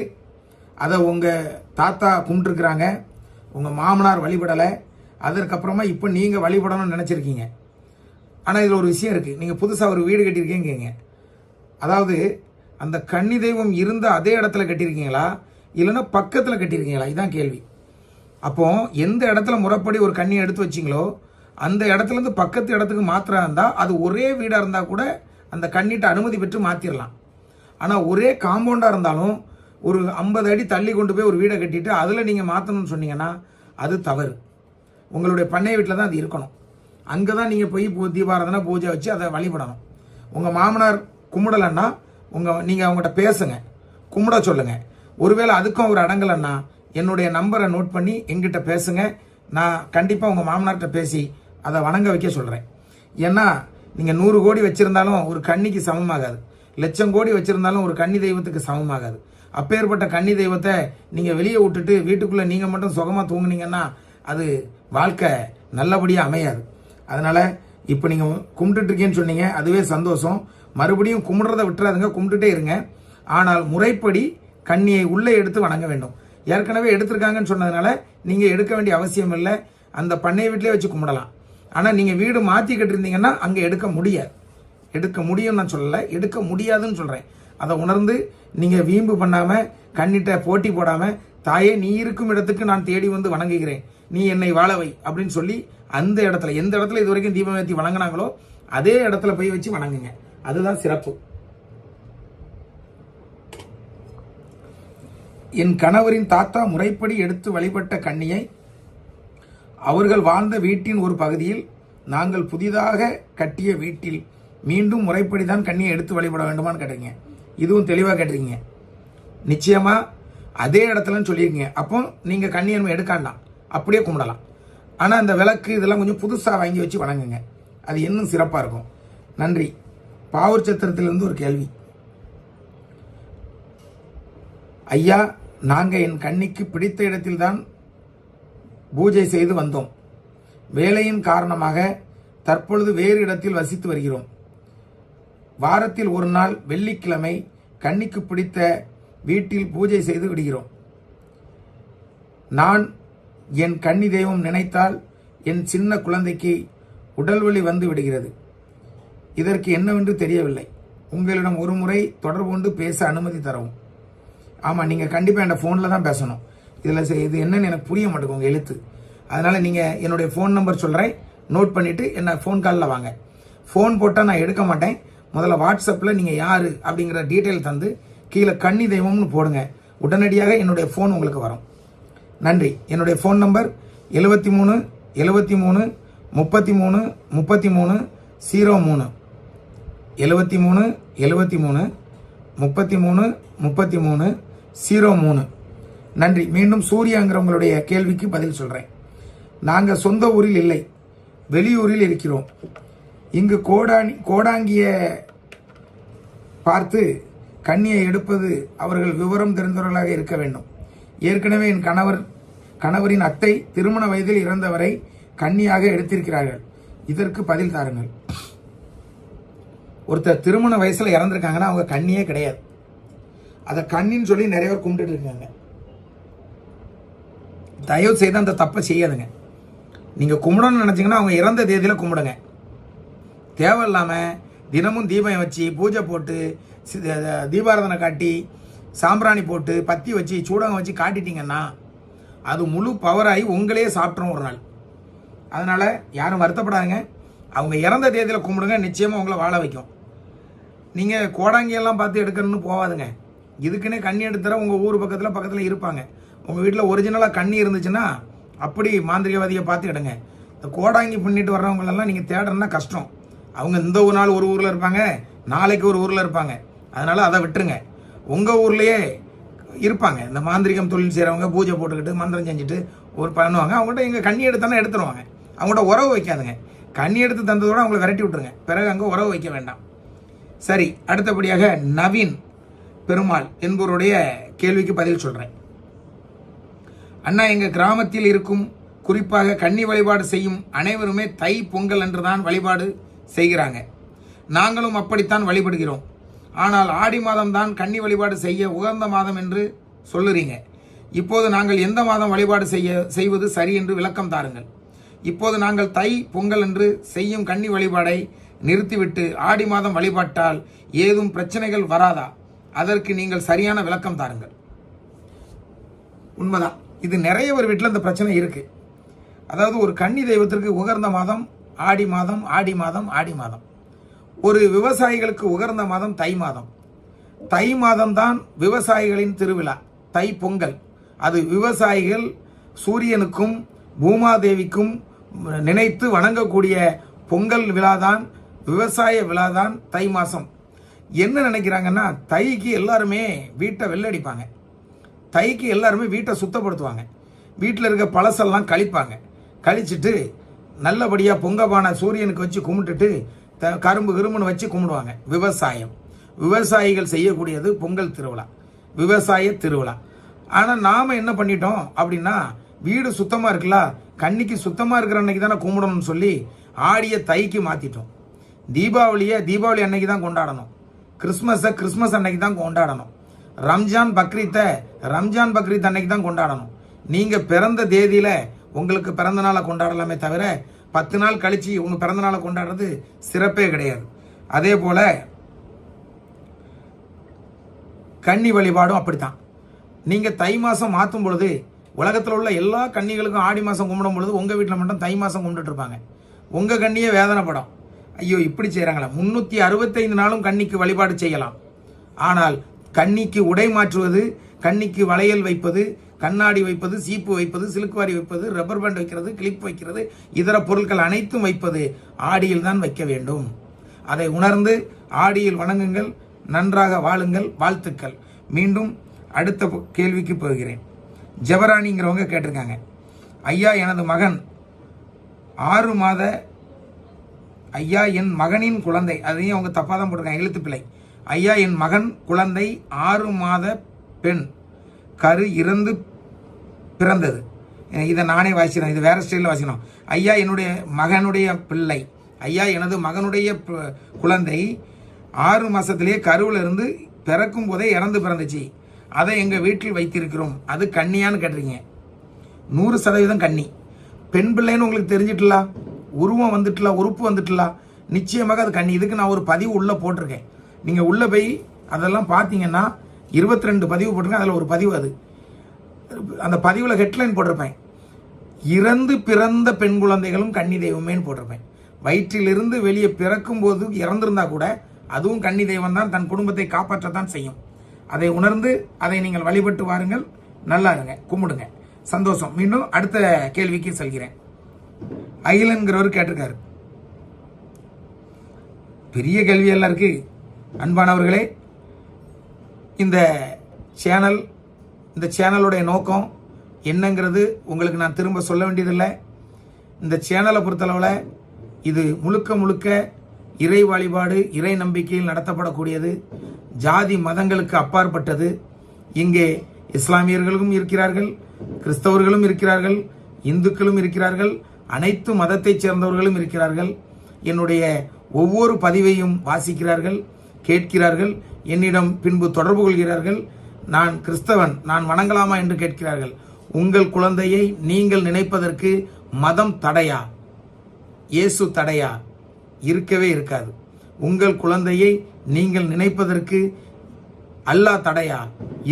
அதை உங்கள் தாத்தா கும்பிட்டுருக்குறாங்க, உங்கள் மாமனார் வழிபடலை, அதற்கப்புறமா இப்போ நீங்கள் வழிபடணும்னு நினச்சிருக்கீங்க. ஆனால் இதில் ஒரு விஷயம் இருக்குது. நீங்கள் புதுசாக ஒரு வீடு கட்டியிருக்கீங்க, அதாவது அந்த கன்னி தெய்வம் இருந்த அதே இடத்துல கட்டியிருக்கீங்களா இல்லைன்னா பக்கத்தில் கட்டியிருக்கீங்களா, இதுதான் கேள்வி. அப்போ எந்த இடத்துல முறைப்படி ஒரு கன்னியை எடுத்து வச்சிங்களோ அந்த இடத்துலேருந்து பக்கத்து இடத்துக்கு மாத்திரம் இருந்தால் அது ஒரே வீடாக இருந்தால் கூட அந்த கன்னிட்ட அனுமதி பெற்று மாற்றிடலாம். ஆனால் ஒரே காம்பவுண்டாக இருந்தாலும் ஒரு 50 அடி தள்ளி கொண்டு போய் ஒரு வீடை கட்டிட்டு அதில் நீங்கள் மாற்றணும்னு சொன்னீங்கன்னா அது தவறு. உங்களுடைய பண்ணை வீட்டில் தான் அது இருக்கணும். அங்கே தான் நீங்கள் போய் தீபாராதனை பூஜை வச்சு அதை வழிபடணும். உங்கள் மாமனார் கும்பிடலைன்னா நீங்கள் அவங்ககிட்ட பேசுங்க, கும்பிட சொல்லுங்கள். ஒருவேளை அதுக்கும் ஒரு அடங்கலைன்னா என்னுடைய நம்பரை நோட் பண்ணி எங்கிட்ட பேசுங்க. நான் கண்டிப்பாக உங்கள் மாமனார்கிட்ட பேசி அதை வணங்க வைக்க சொல்கிறேன். ஏன்னா நீங்கள் 100 கோடி வச்சுருந்தாலும் ஒரு கன்னிக்கு சமமாகாது, 1,00,000 கோடி வச்சுருந்தாலும் ஒரு கன்னி தெய்வத்துக்கு சமமாகாது. அப்பேற்பட்ட கன்னி தெய்வத்தை நீங்கள் வெளியே விட்டுட்டு வீட்டுக்குள்ளே நீங்கள் மட்டும் சுகமாக தூங்குனீங்கன்னா அது வாழ்க்கை நல்லபடியாக அமையாது. அதனால் இப்போ நீங்கள் கும்பிட்டுருக்கேன்னு சொன்னீங்க, அதுவே சந்தோஷம். மறுபடியும் கும்பிட்றதை விட்டுறாதுங்க, கும்பிட்டுட்டே இருங்க. ஆனால் முறைப்படி கன்னியை உள்ளே எடுத்து வணங்க வேண்டும். ஏற்கனவே எடுத்திருக்காங்கன்னு சொன்னதுனால நீங்கள் எடுக்க வேண்டிய அவசியம் இல்லை, அந்த பண்ணை வீட்டிலே வச்சு கும்பிடலாம். ஆனால் நீங்கள் வீடு மாற்றி கட்டிருந்தீங்கன்னா அங்கே எடுக்க முடியாது. எடுக்க முடியும்னு நான் சொல்லலை, எடுக்க முடியாதுன்னு சொல்கிறேன். அதை உணர்ந்து நீங்கள் வீம்பு பண்ணாமல் கண்ணிட்ட போட்டி போடாமல், தாயே நீ இருக்கும் இடத்துக்கு நான் தேடி வந்து வணங்குகிறேன், நீ என்னை வாழவை அப்படின்னு சொல்லி அந்த இடத்துல எந்த இடத்துல இது வரைக்கும் தீபம் ஏற்றி வணங்கினாங்களோ அதே இடத்துல போய் வச்சு வணங்குங்க. அதுதான் சிறப்பு. என் கணவரின் தாத்தா முறைப்படி எடுத்து வழிபட்ட கன்னியை அவர்கள் வாழ்ந்த வீட்டின் ஒரு பகுதியில் நாங்கள் புதிதாக கட்டிய வீட்டில் மீண்டும் முறைப்படி தான் கன்னியை எடுத்து வழிபட வேண்டுமான்னு கேட்டீங்க. இதுவும் தெளிவாக கேட்டிருக்கீங்க. நிச்சயமாக அதே இடத்துலன்னு சொல்லியிருக்கீங்க. அப்போ நீங்கள் கன்னியை எடுக்காண்டாம், அப்படியே கும்பிடலாம். ஆனால் அந்த விளக்கு இதெல்லாம் கொஞ்சம் புதுசாக வாங்கி வச்சு வணங்குங்க, அது இன்னும் சிறப்பாக இருக்கும். நன்றி. பாவூர் சத்திரத்திலிருந்து ஒரு கேள்வி. ஐயா, நாங்கள் என் கன்னிக்கு பிடித்த இடத்தில்தான் பூஜை செய்து வந்தோம். வேலையின் காரணமாக தற்பொழுது வேறு இடத்தில் வசித்து வருகிறோம். வாரத்தில் ஒரு நாள் வெள்ளிக்கிழமை கன்னிக்கு பிடித்த வீட்டில் பூஜை செய்து விடுகிறோம். நான் என் கன்னி தெய்வம் நினைத்தால் என் சின்ன குழந்தைக்கு உடல்வலி வந்து விடுகிறது. இதற்கு என்னவென்று தெரியவில்லை. உங்களிடம் ஒரு முறை தொடர்பு கொண்டு பேச அனுமதி தரவும். ஆமாம், நீங்கள் கண்டிப்பாக என் ஃபோனில் தான் பேசணும். இதில் இது என்னன்னு எனக்கு புரிய மாட்டேங்குது உங்கள் எழுத்து. அதனால் நீங்கள் என்னுடைய ஃபோன் நம்பர் சொல்கிறேன், நோட் பண்ணிவிட்டு என்ன ஃபோன் காலில் வாங்க. ஃபோன் போட்டால் நான் எடுக்க மாட்டேன். முதல்ல வாட்ஸ்அப்பில் நீங்கள் யார் அப்படிங்கிற டீட்டெயில் தந்து கீழே கன்னி தெய்வம்னு போடுங்க. உடனடியாக என்னுடைய ஃபோன் உங்களுக்கு வரும். நன்றி. என்னுடைய ஃபோன் நம்பர் 73 73 33 33 03. 73 73 33 33 03. நன்றி. மீண்டும் சூர்யாங்கிறவங்களுடைய கேள்விக்கு பதில் சொல்கிறேன். நாங்கள் சொந்த ஊரில் இல்லை, வெளியூரில் இருக்கிறோம். இங்கு கோடாங்கிய பார்த்து கன்னியை எடுப்பது அவர்கள் விவரம் தெரிந்தவர்களாக இருக்க வேண்டும். ஏற்கனவே என் கணவரின் அத்தை திருமண வயதில் இறந்தவரை கன்னியாக எடுத்திருக்கிறார்கள். இதற்கு பதில் தாருங்கள். ஒருத்தர் திருமண வயசுல இறந்துருக்காங்கன்னா அவங்க கன்னியே கிடையாது. அதை கண்ணின்னு சொல்லி நிறைய பேர் கும்பிட்டு இருக்காங்க. தயவு செய்து அந்த தப்பை செய்யாதுங்க. நீங்க கும்பிடணும்னு நினைச்சீங்கன்னா அவங்க இறந்த தேதியில கும்பிடுங்க. தேவையில்லாம தினமும் தீபம் வச்சு பூஜை போட்டு தீபாராதனை காட்டி சாம்பிராணி போட்டு பத்தி வச்சு சூடகம் வச்சு காட்டிட்டீங்கன்னா அது முழு பவராகி உங்களே சாப்பிட்றோம் ஒரு நாள். அதனால யாரும் வருத்தப்படாதுங்க. அவங்க இறந்த தேதியில கும்பிடுங்க, நிச்சயமா உங்களை வாழ வைக்கும். நீங்க கோடாங்கியெல்லாம் பார்த்து எடுக்கணும்னு போவாதுங்க. இதுக்குன்னே கண்ணி எடுத்துற உங்க ஊர் பக்கத்துல இருப்பாங்க. உங்க வீட்டில் ஒரிஜினலா கண்ணி இருந்துச்சுன்னா அப்படி மாந்திரிகவாதியை பார்த்து எடுங்க. இந்த கோடாங்கி பண்ணிட்டு வர்றவங்களெல்லாம் நீங்க தேடணும்னா கஷ்டம். அவங்க இந்த ஒரு நாள் ஒரு ஊர்ல இருப்பாங்க, நாளைக்கு ஒரு ஊர்ல இருப்பாங்க. அதனால அதை விட்டுருங்க. உங்க ஊர்லயே இருப்பாங்க இந்த மாந்திரிகம் தொழில் செய்யறவங்க, பூஜை போட்டுக்கிட்டு மந்திரம் செஞ்சுட்டு ஒரு பண்ணுவாங்க. அவங்கள்ட்ட எங்க கண்ணி எடுத்தானே எடுத்துருவாங்க. அவங்கள்ட்ட உறவு வைக்காதுங்க. கண்ணி எடுத்து தந்ததோட அவங்களை விரட்டி விட்டுருங்க. பிறகு அங்கே உறவு வைக்க வேண்டாம். சரி, அடுத்தபடியாக நவீன் பெருமாள் என்பவருடைய கேள்விக்கு பதில் சொல்றேன். அண்ணா, எங்க கிராமத்தில் இருக்கும் குறிப்பாக கன்னி வழிபாடு செய்யும் அனைவருமே தை பொங்கல் என்றுதான் வழிபாடு செய்கிறாங்க. நாங்களும் அப்படித்தான் வழிபடுகிறோம். ஆனால் ஆடி மாதம் தான் கன்னி வழிபாடு செய்ய உகந்த மாதம் என்று சொல்லுறீங்க. இப்போது நாங்கள் எந்த மாதம் வழிபாடு செய்வது சரி என்று விளக்கம் தாருங்கள். இப்போது நாங்கள் தை பொங்கல் என்று செய்யும் கன்னி வழிபாடை நிறுத்திவிட்டு ஆடி மாதம் வழிபாட்டால் ஏதும் பிரச்சனைகள் வராதா? அதற்கு நீங்கள் சரியான விளக்கம் தாருங்கள். உண்மைதான், இது நிறைய ஒரு வீட்டில் இந்த பிரச்சனை இருக்கு. அதாவது ஒரு கன்னி தெய்வத்திற்கு உகர்ந்த மாதம் ஆடி மாதம், ஆடி மாதம், ஆடி மாதம். ஒரு விவசாயிகளுக்கு உகர்ந்த மாதம் தை மாதம். தை மாதம் தான் விவசாயிகளின் திருவிழா, தை பொங்கல். அது விவசாயிகள் சூரியனுக்கும் பூமாதேவிக்கும் நினைத்து வணங்கக்கூடிய பொங்கல் விழாதான், விவசாய விழாதான் தை மாசம். என்ன நினைக்கிறாங்கன்னா, தைக்கு எல்லாருமே வீட்டை வெள்ளடிப்பாங்க, தைக்கு எல்லாருமே வீட்டை சுத்தப்படுத்துவாங்க, வீட்டில் இருக்க பழசெல்லாம் கழிப்பாங்க. கழிச்சிட்டு நல்லபடியாக பொங்கப்பான சூரியனுக்கு வச்சு கும்பிட்டுட்டு கரும்பு கிரும்புன்னு வச்சு கும்பிடுவாங்க. விவசாயிகள் செய்யக்கூடியது பொங்கல் திருவிழா, விவசாய திருவிழா. ஆனால் நாம் என்ன பண்ணிட்டோம் அப்படின்னா, வீடு சுத்தமாக இருக்குல்ல, கன்னிக்கு சுத்தமாக இருக்கிற அன்னைக்கு தானே கும்பிடணும்னு சொல்லி ஆடிய தைக்கு மாற்றிட்டோம். தீபாவளி அன்னைக்கு தான் கொண்டாடணும். கிறிஸ்மஸ் அன்னைக்கு தான் கொண்டாடணும். ரம்ஜான் பக்ரீத் அன்னைக்கு தான் கொண்டாடணும். நீங்கள் பிறந்த தேதியில் உங்களுக்கு பிறந்த நாளை கொண்டாடலாமே தவிர 10 நாள் கழிச்சு உங்க பிறந்த நாளை கொண்டாடுறது சிறப்பே கிடையாது. அதே போல கன்னி வழிபாடும் அப்படித்தான். நீங்க தை மாசம் மாற்றும் பொழுது உலகத்தில் உள்ள எல்லா கன்னிகளுக்கும் ஆடி மாசம் கும்பிடும் பொழுது உங்க வீட்டில் மட்டும் தை மாசம் கும்பிட்டு இருப்பாங்க. உங்க கன்னியே வேதனைப்படும், ஐயோ இப்படி செய்யறாங்களா. 365 நாளும் கன்னிக்கு வழிபாடு செய்யலாம். ஆனால் கன்னிக்கு உடை மாற்றுவது, கன்னிக்கு வளையல் வைப்பது, கண்ணாடி வைப்பது, சீப்பு வைப்பது, சிலுக்குவாரி வைப்பது, ரப்பர் பேண்ட் வைக்கிறது, கிளிப் வைக்கிறது, இதர பொருட்கள் அனைத்தும் வைப்பது ஆடியில் தான் வைக்க வேண்டும். அதை உணர்ந்து ஆடியில் வணங்குங்கள், நன்றாக வாழுங்கள். வாழ்த்துக்கள். மீண்டும் அடுத்த கேள்விக்கு போகிறேன். ஜெபராணிங்கிறவங்க கேட்டிருக்காங்க, ஐயா எனது மகன் 6 மாத ஐயா என் மகனின் குழந்தை, அதையும் அவங்க தப்பாக தான் போட்டிருக்காங்க, எழுத்து பிழை. ஐயா என் மகன் குழந்தை 6 மாத பெண் கரு இறந்து பிறந்தது. இதை நானே வாசிக்கிறேன், இது வேற ஸ்டைலில் வாசிக்கணும். ஐயா என்னுடைய மகனுடைய பிள்ளை, ஐயா எனது மகனுடைய குழந்தை 6 மாசத்திலேயே கருவில் இருந்து பிறக்கும் போதே இறந்து பிறந்துச்சு. அதை எங்கள் வீட்டில் வைத்திருக்கிறோம். அது கன்னியான்னு கேட்டிருக்கீங்க. 100% கன்னி. பெண் பிள்ளைன்னு உங்களுக்கு தெரிஞ்சிட்டலா, உருவம் வந்துட்டலா, உறுப்பு வந்துட்டலா, நிச்சயமாக அது கன்னி. இதுக்கு நான் ஒரு பதிவு உள்ளே போட்டிருக்கேன். நீங்கள் உள்ளே போய் அதெல்லாம் பார்த்தீங்கன்னா 22 பதிவு போட்டிருக்கேன். அதில் ஒரு பதிவு, அது அந்த பதிவில் ஹெட்லைன் போட்டிருப்பேன், இறந்து பிறந்த பெண் குழந்தைகளும் கன்னி தெய்வமேன்னு போட்டிருப்பேன். வயிற்றிலிருந்து வெளியே பிறக்கும் போது இறந்திருந்தா கூட அதுவும் கன்னி தெய்வம் தான், தன் குடும்பத்தை காப்பாற்றத்தான் செய்யும். அதை உணர்ந்து அதை நீங்கள் வழிபட்டு வாருங்கள். நல்லா இருங்க, கும்பிடுங்க. சந்தோஷம். மீண்டும் அடுத்த கேள்விக்கு செல்கிறேன். அகிலன்கிறவர் கேட்டிருக்காரு, பெரிய கேள்வியெல்லாம் இருக்கு. அன்பானவர்களே, இந்த சேனலுடைய நோக்கம் என்னங்கிறது உங்களுக்கு நான் திரும்ப சொல்ல வேண்டியதில்லை. இந்த சேனலை பொறுத்தளவில் இது முழுக்க இறை வழிபாடு, இறை நம்பிக்கையில் நடத்தப்படக்கூடியது. ஜாதி மதங்களுக்கு அப்பாற்பட்டது. இங்கே இஸ்லாமியர்களும் இருக்கிறார்கள், கிறிஸ்தவர்களும் இருக்கிறார்கள், இந்துக்களும் இருக்கிறார்கள், அனைத்து மதத்தைச் சேர்ந்தவர்களும் இருக்கிறார்கள். என்னுடைய ஒவ்வொரு பதிவையும் வாசிக்கிறார்கள், கேட்கிறார்கள், என்னிடம் பின்பு தொடர்பு கொள்கிறார்கள். நான் கிறிஸ்தவன், நான் வணங்கலாமா என்று கேட்கிறார்கள். உங்கள் குழந்தையை நீங்கள் நினைப்பதற்கு மதம் தடையா? இயேசு தடையா? இருக்கவே இருக்காது. உங்கள் குழந்தையை நீங்கள் நினைப்பதற்கு அல்லாஹ் தடையா?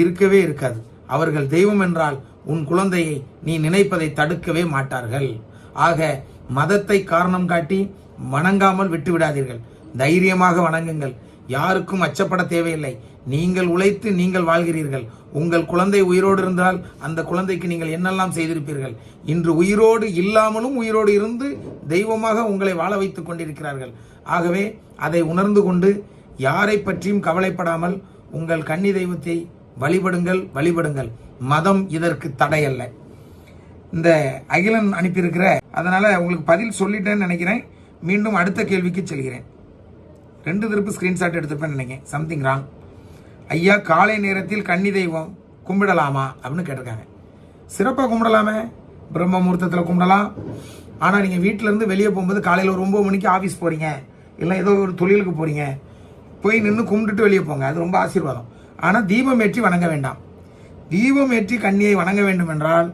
இருக்கவே இருக்காது. அவர்கள் தெய்வம் என்றால் உன் குழந்தையை நீ நினைப்பதை தடுக்கவே மாட்டார்கள். ஆக மதத்தை காரணம் காட்டி வணங்காமல் விட்டுவிடாதீர்கள். தைரியமாக வணங்குங்கள். யாருக்கும் அச்சப்பட தேவையில்லை. நீங்கள் உழைத்து நீங்கள் வாழ்கிறீர்கள். உங்கள் குழந்தை உயிரோடு இருந்தால் அந்த குழந்தைக்கு நீங்கள் என்னெல்லாம் செய்திருப்பீர்கள். இன்று உயிரோடு இல்லாமலும் உயிரோடு இருந்து தெய்வமாக உங்களை வாழ வைத்துக் கொண்டிருக்கிறார்கள். ஆகவே அதை உணர்ந்து கொண்டு யாரை பற்றியும் கவலைப்படாமல் உங்கள் கன்னி தெய்வத்தை வழிபடுங்கள். மதம் இதற்கு தடையல்ல. இந்த அகிலன் அனுப்பியிருக்கிற, அதனால உங்களுக்கு பதில் சொல்லிட்டேன்னு நினைக்கிறேன். மீண்டும் அடுத்த கேள்விக்கு செல்கிறேன். 2 திருப்பு ஸ்கிரீன்ஷாட் எடுத்துப்பேன்னு நினைக்கிறேன். Something wrong. ஐயா, காலை நேரத்தில் கன்னி தெய்வம் கும்பிடலாமா அப்படின்னு கேட்டிருக்காங்க. சிறப்பாக கும்பிடலாமே, பிரம்ம முகூர்த்தத்தில் கும்பிடலாம். ஆனால் நீங்கள் வீட்டிலேருந்து வெளியே போகும்போது காலையில் ஒரு 9 மணிக்கு ஆஃபீஸ் போகிறீங்க, இல்லை ஏதோ ஒரு தொழிலுக்கு போகிறீங்க, போய் நின்று கும்பிட்டுட்டு வெளியே போங்க. அது ரொம்ப ஆசீர்வாதம். ஆனால் தீபம் ஏற்றி வணங்க வேண்டாம். தீபம் ஏற்றி கன்னியை வணங்க வேண்டும் என்றால்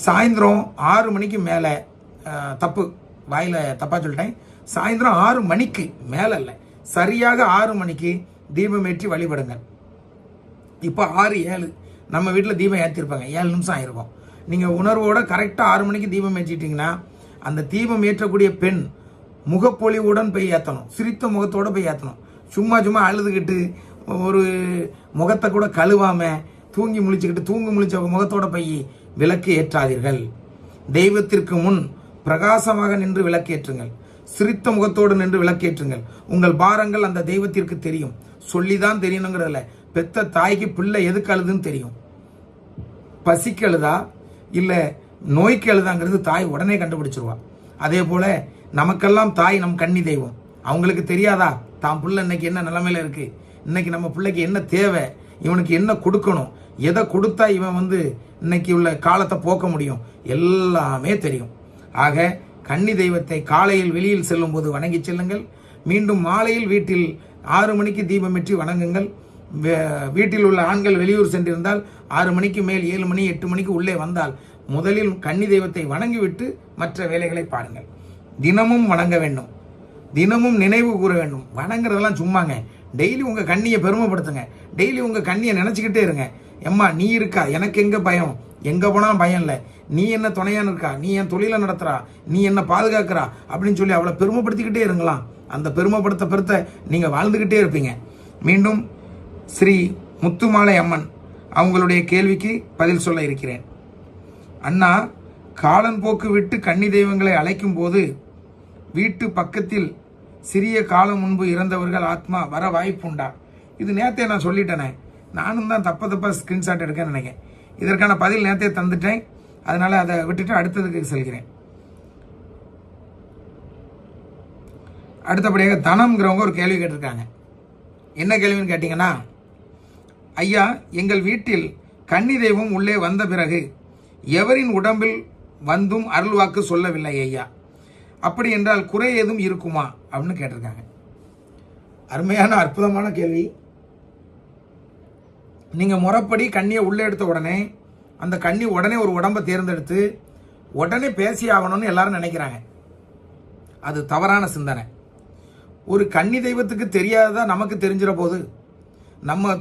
சாயந்தரம் 6 மணிக்கு மேலே, தப்பு வாயில் தப்பாக சொல்லிட்டேன், சாயந்தரம் 6 மணிக்கு மேலே இல்லை, சரியாக 6 மணிக்கு தீபம் ஏற்றி வழிபடுங்கள். இப்போ 6:07 நம்ம வீட்டில் தீபம் ஏற்றிருப்பாங்க, 7 நிமிஷம் ஆயிருக்கும். நீங்கள் உணர்வோட கரெக்டாக 6 மணிக்கு தீபம் ஏற்றிட்டீங்கன்னா அந்த தீபம் ஏற்றக்கூடிய பெண் முகப்பொலிவுடன் போய் ஏற்றணும், சிரித்த முகத்தோடு போய் ஏற்றணும். சும்மா அழுதுகிட்டு ஒரு முகத்தை கூட கழுவாம தூங்கி முழிச்ச முகத்தோட போய் விளக்கு ஏற்றாதீர்கள். தெய்வத்திற்கு முன் பிரகாசமாக நின்று விளக்கேற்றுங்கள். சிரித்த முகத்தோடு நின்று விளக்கேற்றுங்கள். உங்கள் பாரங்கள் அந்த தெய்வத்திற்கு தெரியும். சொல்லிதான் தெரியணுங்கிறதுல, பெத்த தாய்க்கு பிள்ளை எதுக்கு அழுதுன்னு தெரியும். பசிக்கு அழுதா இல்ல நோய்க்கு அழுதாங்கிறது தாய் உடனே கண்டுபிடிச்சிருவா. அதே போல நமக்கெல்லாம் தாய் நம் கன்னி தெய்வம். அவங்களுக்கு தெரியாதா தான் பிள்ளை இன்னைக்கு என்ன நிலைமையில இருக்கு, இன்னைக்கு நம்ம பிள்ளைக்கு என்ன தேவை, இவனுக்கு என்ன கொடுக்கணும், எதை கொடுத்தா இவன் இன்னைக்கு உள்ள காலத்தை போக்க முடியும், எல்லாமே தெரியும். ஆக கன்னி தெய்வத்தை காலையில் வெளியில் செல்லும் போது வணங்கி செல்லுங்கள். மீண்டும் மாலையில் வீட்டில் 6 மணிக்கு தீபமேற்றி வணங்குங்கள். வீட்டில் உள்ள ஆண்கள் வெளியூர் சென்றிருந்தால் 6 மணிக்கு மேல் 7 மணி 8 மணிக்கு உள்ளே வந்தால் முதலில் கன்னி தெய்வத்தை வணங்கிவிட்டு மற்ற வேலைகளை பாருங்கள். தினமும் வணங்க வேண்டும், தினமும் நினைவு கூற வேண்டும். வணங்குறதெல்லாம் சும்மாங்க. டெய்லி உங்க கண்ணியை பெருமைப்படுத்துங்க. டெய்லி உங்க கண்ணியை நினைச்சுக்கிட்டே இருங்க. எம்மா நீ இருக்கா, எனக்கு எங்க பயம், எங்க போனா பயம் இல்லை, நீ என்ன துணையான்னு இருக்கா, நீ என் தொழிலை நடத்துறா, நீ என்ன பாதுகாக்கிறா அப்படின்னு சொல்லி அவளை பெருமைப்படுத்திக்கிட்டே இருங்களாம். அந்த பெருமைப்படுத்த நீங்க வாழ்ந்துகிட்டே இருப்பீங்க. மீண்டும் ஸ்ரீ முத்துமாலை அம்மன் அவங்களுடைய கேள்விக்கு பதில் சொல்ல இருக்கிறேன். அண்ணா, காலன் போக்கு விட்டு கன்னி தெய்வங்களை அழைக்கும் போது வீட்டு பக்கத்தில் சிறிய காலம் முன்பு இறந்தவர்கள் ஆத்மா வர வாய்ப்புண்டா? இது நேரத்தை நான் சொல்லிட்டேனே, நானும் தான் தப்பா ஸ்கிரீன்ஷாட் எடுக்கன்னு நினைக்கிறேன். இதற்கான பதில் நேரத்தை தந்துட்டேன். அதனால அதை விட்டுட்டு அடுத்ததுக்கு செல்கிறேன். அடுத்தபடியாக தனம்ங்கிறவங்க ஒரு கேள்வி கேட்டிருக்காங்க. என்ன கேள்வின்னு கேட்டீங்கன்னா, ஐயா, எங்கள் வீட்டில் கன்னி தெய்வம் உள்ளே வந்த பிறகு எவரின் உடம்பில் வந்தும் அருள்வாக்கு சொல்லவில்லை ஐயா, அப்படி என்றால் குறை ஏதும் இருக்குமா அப்படின்னு கேட்டிருக்காங்க. அருமையான அற்புதமான கேள்வி. நீங்க முறைப்படி கண்ணியை உள்ளே எடுத்த உடனே அந்த கண்ணி உடனே ஒரு உடம்பை தேர்ந்தெடுத்து உடனே பேசி ஆகணும்னு எல்லாரும் நினைக்கிறாங்க. அது தவறான சிந்தனை. ஒரு கன்னி தெய்வத்துக்கு தெரியாததா நமக்கு தெரிஞ்சிட போது. நம்ம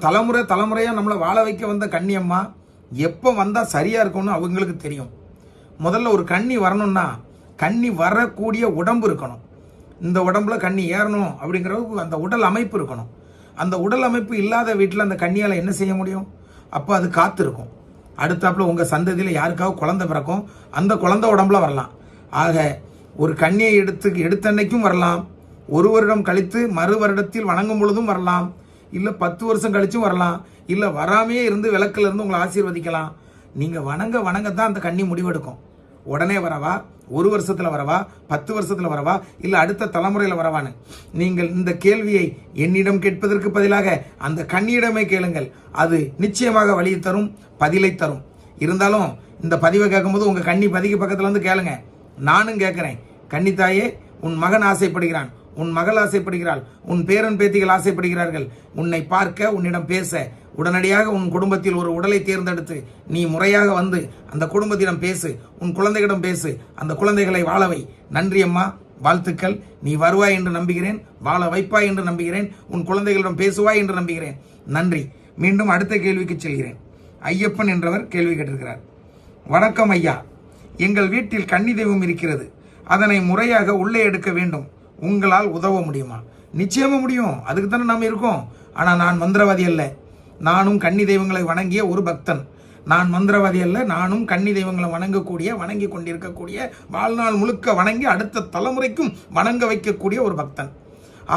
தலைமுறையா நம்மளை வாழ வைக்க வந்த கன்னியம்மா எப்போ வந்தா சரியா இருக்கும்னு அவங்களுக்கு தெரியும். முதல்ல ஒரு கன்னி வரணும்னா கன்னி வரக்கூடிய உடம்பு இருக்கணும். இந்த உடம்புல கன்னி ஏறணும் அப்படிங்கிறதுக்கு அந்த உடல் அமைப்பு இருக்கணும். அந்த உடல் அமைப்பு இல்லாத வீட்டில் அந்த கன்னியால் என்ன செய்ய முடியும்? அப்போ அது காத்திருக்கும். அடுத்தாப்புல உங்க சந்ததியில் யாருக்காவது குழந்தை பிறக்கும், அந்த குழந்தை உடம்புல வரலாம். ஆக ஒரு கன்னியை எடுத்தன்னைக்கும் வரலாம், 1 வருடம் கழித்து மறு வருடத்தில் வணங்கும் பொழுதும் வரலாம், இல்லை 10 வருஷம் கழிச்சும் வரலாம், இல்லை வராமையே இருந்து விளக்குல இருந்து உங்களை ஆசீர்வதிக்கலாம். நீங்கள் வணங்கத்தான் அந்த கன்னி முடிவெடுக்கும். உடனே வரவா, 1 வருஷத்தில் வரவா, 10 வருஷத்தில் வரவா, இல்லை அடுத்த தலைமுறையில் வரவான்னு. நீங்கள் இந்த கேள்வியை என்னிடம் கேட்பதற்கு பதிலாக அந்த கன்னியிடமே கேளுங்கள். அது நிச்சயமாக வழியை தரும், பதிலை தரும். இருந்தாலும் இந்த பதிவை கேட்கும்போது உங்கள் கன்னி பதிக்கு பக்கத்தில் வந்து கேளுங்க. நானும் கேட்குறேன், கன்னித்தாயே, உன் மகன் ஆசைப்படுகிறான், உன் மகள் ஆசைப்படுகிறாள், உன் பேரன் பேத்திகள் ஆசைப்படுகிறார்கள் உன்னை பார்க்க, உன்னிடம் பேச. உடனடியாக உன் குடும்பத்தில் ஒரு உடலை தேர்ந்தெடுத்து நீ முறையாக வந்து அந்த குடும்பத்திடம் பேசு, உன் குழந்தைகளிடம் பேசு, அந்த குழந்தைகளை வாழவை. நன்றி அம்மா, வாழ்த்துக்கள். நீ வருவாய் என்று நம்புகிறேன், வாழ வைப்பாய் என்று நம்புகிறேன், உன் குழந்தைகளிடம் பேசுவாய் என்று நம்புகிறேன். நன்றி. மீண்டும் அடுத்த கேள்விக்கு செல்கிறேன். ஐயப்பன் என்றவர் கேள்வி கேட்டிருக்கிறார். வணக்கம் ஐயா, எங்கள் வீட்டில் கன்னி தெய்வம் இருக்கிறது. அதனை முறையாக உள்ளே எடுக்க வேண்டும். உங்களால் உதவ முடியுமா? நிச்சயமா முடியும். அதுக்கு தானே நாம் இருக்கோம். ஆனால் நான் மந்திரவாதி அல்ல. நானும் கன்னி தெய்வங்களை வணங்கிய ஒரு பக்தன். நான் மந்திரவாதி அல்ல. நானும் கன்னி தெய்வங்களை வணங்கி கொண்டிருக்கக்கூடிய, வாழ்நாள் முழுக்க வணங்கி அடுத்த தலைமுறைக்கும் வணங்க வைக்கக்கூடிய ஒரு பக்தன்.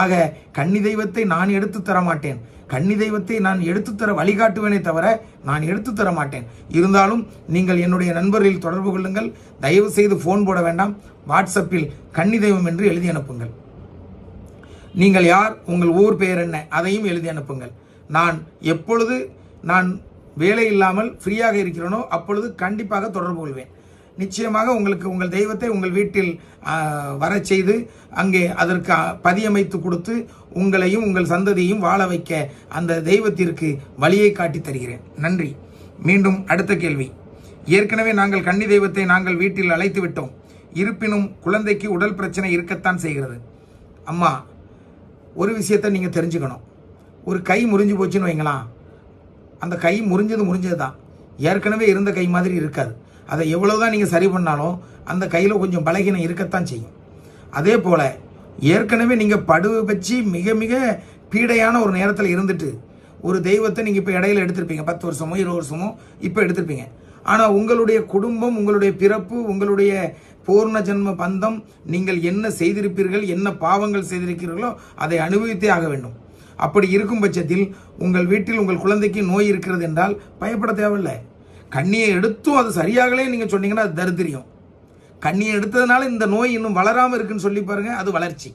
ஆக கன்னி தெய்வத்தை நான் எடுத்து தர மாட்டேன். கன்னி தெய்வத்தை நான் எடுத்துத்தர வழிகாட்டுவேனே தவிர நான் எடுத்துத்தர மாட்டேன். இருந்தாலும் நீங்கள் என்னுடைய நண்பர்களில் தொடர்பு கொள்ளுங்கள். தயவு செய்து போன் போட வேண்டாம். வாட்ஸ்அப்பில் கன்னி தெய்வம் என்று எழுதி அனுப்புங்கள். நீங்கள் யார், உங்கள் ஊர் பெயர் என்ன, அதையும் எழுதி அனுப்புங்கள். நான் எப்பொழுது நான் வேலை இல்லாமல் ஃப்ரீயாக இருக்கிறேனோ அப்பொழுது கண்டிப்பாக தொடர்பு கொள்வேன். நிச்சயமாக உங்களுக்கு உங்கள் தெய்வத்தை உங்கள் வீட்டில் வர செய்து அங்கே அதற்கு பதியமைத்து கொடுத்து உங்களையும் உங்கள் சந்ததியையும் வாழ வைக்க அந்த தெய்வத்திற்கு வழியை காட்டி தருகிறேன். நன்றி. மீண்டும் அடுத்த கேள்வி. ஏற்கனவே நாங்கள் கன்னி தெய்வத்தை நாங்கள் வீட்டில் அழைத்து விட்டோம். இருப்பினும் குழந்தைக்கு உடல் பிரச்சனை இருக்கத்தான் செய்கிறது. அம்மா, ஒரு விஷயத்தை நீங்கள் தெரிஞ்சுக்கணும். ஒரு கை முறிஞ்சு போச்சுன்னு வைங்களாம், அந்த கை முறிஞ்சது தான். ஏற்கனவே இருந்த கை மாதிரி இருக்காது. அதை எவ்வளவுதான் நீங்கள் சரி பண்ணாலும் அந்த கையில் கொஞ்சம் பலகீனம் இருக்கத்தான் செய்யும். அதே போல் ஏற்கனவே நீங்கள் படுவை வச்சு மிக மிக பீடையான ஒரு நேரத்தில் இருந்துட்டு ஒரு தெய்வத்தை நீங்கள் இப்போ இடையில எடுத்திருப்பீங்க. 10 வருஷமோ 20 வருஷமோ இப்போ எடுத்திருப்பீங்க. ஆனால் உங்களுடைய குடும்பம், உங்களுடைய பிறப்பு, உங்களுடைய பூர்ண ஜென்ம பந்தம், நீங்கள் என்ன செய்திருப்பீர்கள், என்ன பாவங்கள் செய்திருக்கிறீர்களோ அதை அனுபவித்தே ஆக வேண்டும். அப்படி இருக்கும் பட்சத்தில் உங்கள் வீட்டில் உங்கள் குழந்தைக்கு நோய் இருக்கிறது என்றால் பயப்பட தேவையில்லை. கண்ணியை எடுத்தும் அது சரியாகலே நீங்கள் சொன்னீங்கன்னா அது தரித்திரியம். கண்ணியை எடுத்ததுனால இந்த நோய் இன்னும் வளராமல் இருக்குன்னு சொல்லி பாருங்க, அது வளர்ச்சி.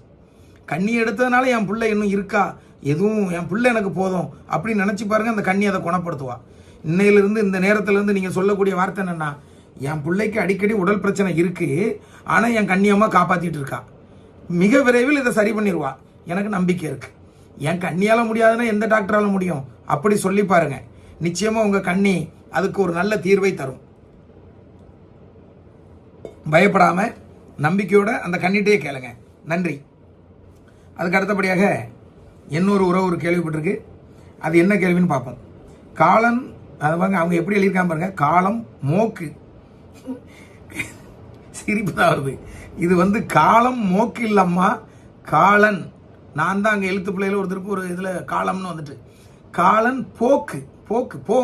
கண்ணியை எடுத்ததுனால என் பிள்ளை இன்னும் இருக்கா, எதுவும் என் பிள்ளை எனக்கு போதும் அப்படின்னு நினச்சி பாருங்க, அந்த கண்ணி அதை குணப்படுத்துவா. இன்னையிலிருந்து இந்த நேரத்திலிருந்து நீங்கள் சொல்லக்கூடிய வார்த்தை என்னன்னா, என் பிள்ளைக்கு அடிக்கடி உடல் பிரச்சனை இருக்கு, ஆனால் என் கண்ணியம்மா காப்பாற்றிட்டு இருக்கா, மிக விரைவில் இதை சரி பண்ணிடுவா, எனக்கு நம்பிக்கை இருக்கு. என் கண்ணியால முடியாதுன்னா எந்த டாக்டரால முடியும்? அப்படி சொல்லி பாருங்க, நிச்சயமா உங்க கண்ணி அதுக்கு ஒரு நல்ல தீர்வை தரும். பயப்படாம நம்பிக்கையோட அந்த கண்ணிட்டே கேளுங்க. நன்றி. அதுக்கு அடுத்தபடியாக இன்னொரு உறவு ஒரு கேள்விப்பட்டிருக்கு. அது என்ன கேள்வின்னு பார்ப்போம். காலன், அது பாருங்க, அவங்க எப்படி எழுதியிருக்காங்க பாருங்க, காலம் மோக்கு. சிரிப்பு தான் வருது. இது காலம் மோக்கு இல்லம்மா, காலன். நான் தான் அங்கே எழுத்து பிள்ளையில ஒருத்தருக்கு ஒரு இதில் காலம்னு வந்துட்டு, காலன் போக்கு, போக்கு போ,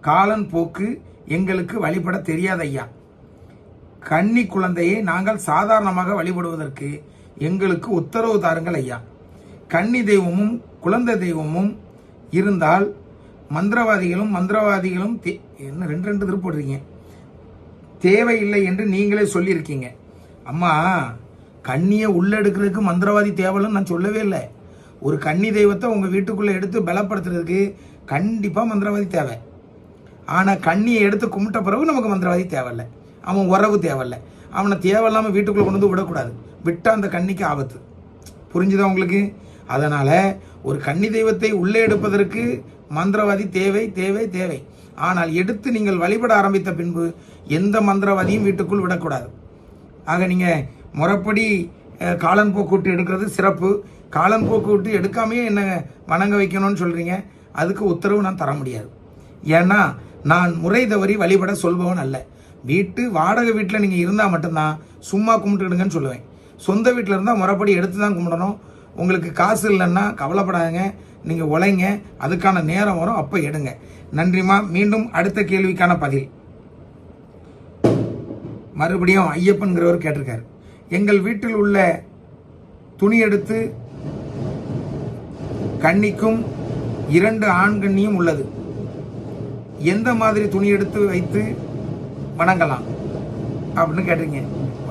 காலன் போக்கு எங்களுக்கு வழிபட தெரியாத ஐயா. கன்னி குழந்தையை நாங்கள் சாதாரணமாக வழிபடுவதற்கு எங்களுக்கு உத்தரவு தாருங்கள் ஐயா. கன்னி தெய்வமும் குழந்தை தெய்வமும் இருந்தால் மந்திரவாதிகளும் என்ன 2 திருப்பு போடுறீங்க, தேவையில்லை என்று நீங்களே சொல்லியிருக்கீங்க. அம்மா, கண்ணியை உள்ளெடுக்கிறதுக்கு மந்திரவாதி தேவைன்னு நான் சொல்லவே இல்லை. ஒரு கன்னி தெய்வத்தை உங்கள் வீட்டுக்குள்ளே எடுத்து பலப்படுத்துறதுக்கு கண்டிப்பாக மந்திரவாதி தேவை. ஆனால் கண்ணியை எடுத்து கும்பிட்ட பிறகு நமக்கு மந்திரவாதி தேவையில்லை, அவன் உறவு தேவையில்லை. அவனை தேவையில்லாமல் வீட்டுக்குள்ளே கொண்டு வந்து விடக்கூடாது, விட்டால் அந்த கண்ணிக்கு ஆபத்து. புரிஞ்சுதா உங்களுக்கு? அதனால் ஒரு கன்னி தெய்வத்தை உள்ளே எடுப்பதற்கு மந்திரவாதி தேவை தேவை தேவை. ஆனால் எடுத்து நீங்கள் வழிபட ஆரம்பித்த பின்பு எந்த மந்திரவாதியும் வீட்டுக்குள் விடக்கூடாது. ஆக நீங்கள் முறைப்படி காலன் போக்கு எடுக்கிறது சிறப்பு. காலன் போக்கு எடுக்காமையே என்ன வணங்க வைக்கணும்னு சொல்கிறீங்க, அதுக்கு உத்தரவு நான் தர முடியாது. ஏன்னா நான் முறை தவறி வழிபட சொல்பவன் அல்ல. வாடகை வீட்டில் நீங்கள் இருந்தால் மட்டும்தான் சும்மா கும்பிட்டுடுங்கன்னு சொல்லுவேன். சொந்த வீட்டில் இருந்தால் முறைப்படி எடுத்து தான் கும்பிடணும். உங்களுக்கு காசு இல்லைன்னா கவலைப்படாதுங்க, நீங்கள் உழைங்க, அதுக்கான நேரம் வரும், அப்போ எடுங்க. நன்றிம்மா. மீண்டும் அடுத்த கேள்விக்கான பதில். மறுபடியும் ஐயப்பன்கிறவர் கேட்டிருக்காரு. எங்கள் வீட்டில் உள்ள துணி எடுத்து கன்னிக்கும் 2 ஆண் கன்னியும் உள்ளது. எந்த மாதிரி துணி எடுத்து வைத்து வணங்கலாம் அப்படின்னு கேட்டீங்க.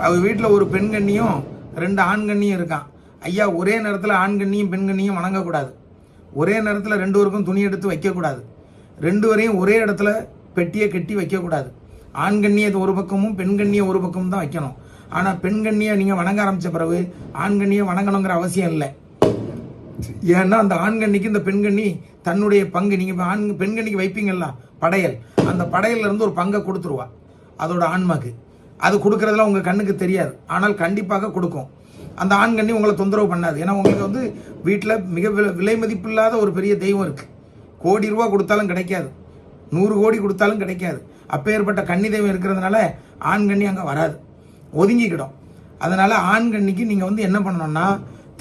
அவங்க வீட்டில் ஒரு பெண் கன்னியும் 2 ஆண் கன்னியும் இருக்கான். ஐயா, ஒரே நேரத்தில் ஆண் கன்னியும் பெண் கன்னியும் வணங்கக்கூடாது. ஒரே நேரத்தில் 2 பேருக்கும் துணி எடுத்து வைக்கக்கூடாது. 2 பேரையும் ஒரே இடத்துல பெட்டியை கட்டி வைக்கக்கூடாது. ஆண் கண்ணியை ஒரு பக்கமும் பெண் கண்ணியை ஒரு பக்கமும் தான் வைக்கணும். ஆனால் பெண் கண்ணியை நீங்கள் வணங்க ஆரம்பித்த பிறகு ஆண் கண்ணியை வணங்கணுங்கிற அவசியம் இல்லை. ஏன்னா அந்த ஆண் கண்ணிக்கு இந்த பெண் கண்ணி தன்னுடைய பங்கு, நீங்கள் பெண் கண்ணிக்கு வைப்பீங்களா படையல், அந்த படையல்ல இருந்து ஒரு பங்கை கொடுத்துருவா அதோட ஆன்மாக்கு. அது கொடுக்கறதுல உங்கள் கண்ணுக்கு தெரியாது, ஆனால் கண்டிப்பாக கொடுக்கும். அந்த ஆண் கண்ணி உங்களை தொந்தரவு பண்ணாது. ஏன்னா உங்களுக்கு வீட்டில் மிக விலை மதிப்பில்லாத ஒரு பெரிய தெய்வம் இருக்கு. கோடி ரூபா கொடுத்தாலும் கிடைக்காது, 100 கோடி கொடுத்தாலும் கிடைக்காது. அப்பேற்பட்ட கன்னி தெய்வம் இருக்கிறதுனால ஆண் கண்ணி அங்கே வராது, ஒதுங்கிக்கிடும். அதனால ஆண் கண்ணிக்கு நீங்கள் என்ன பண்ணணும்னா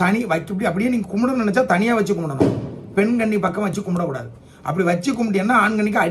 தனி வைக்க அப்படியே நீங்கள் கும்பிடணும்னு நினைச்சா தனியாக வச்சு கும்பிடணும். பெண் கண்ணி பக்கம் வச்சு கும்பிடக்கூடாது. அப்படி வச்சு கும்பிட்டீங்கன்னா ஆண் கண்ணிக்கு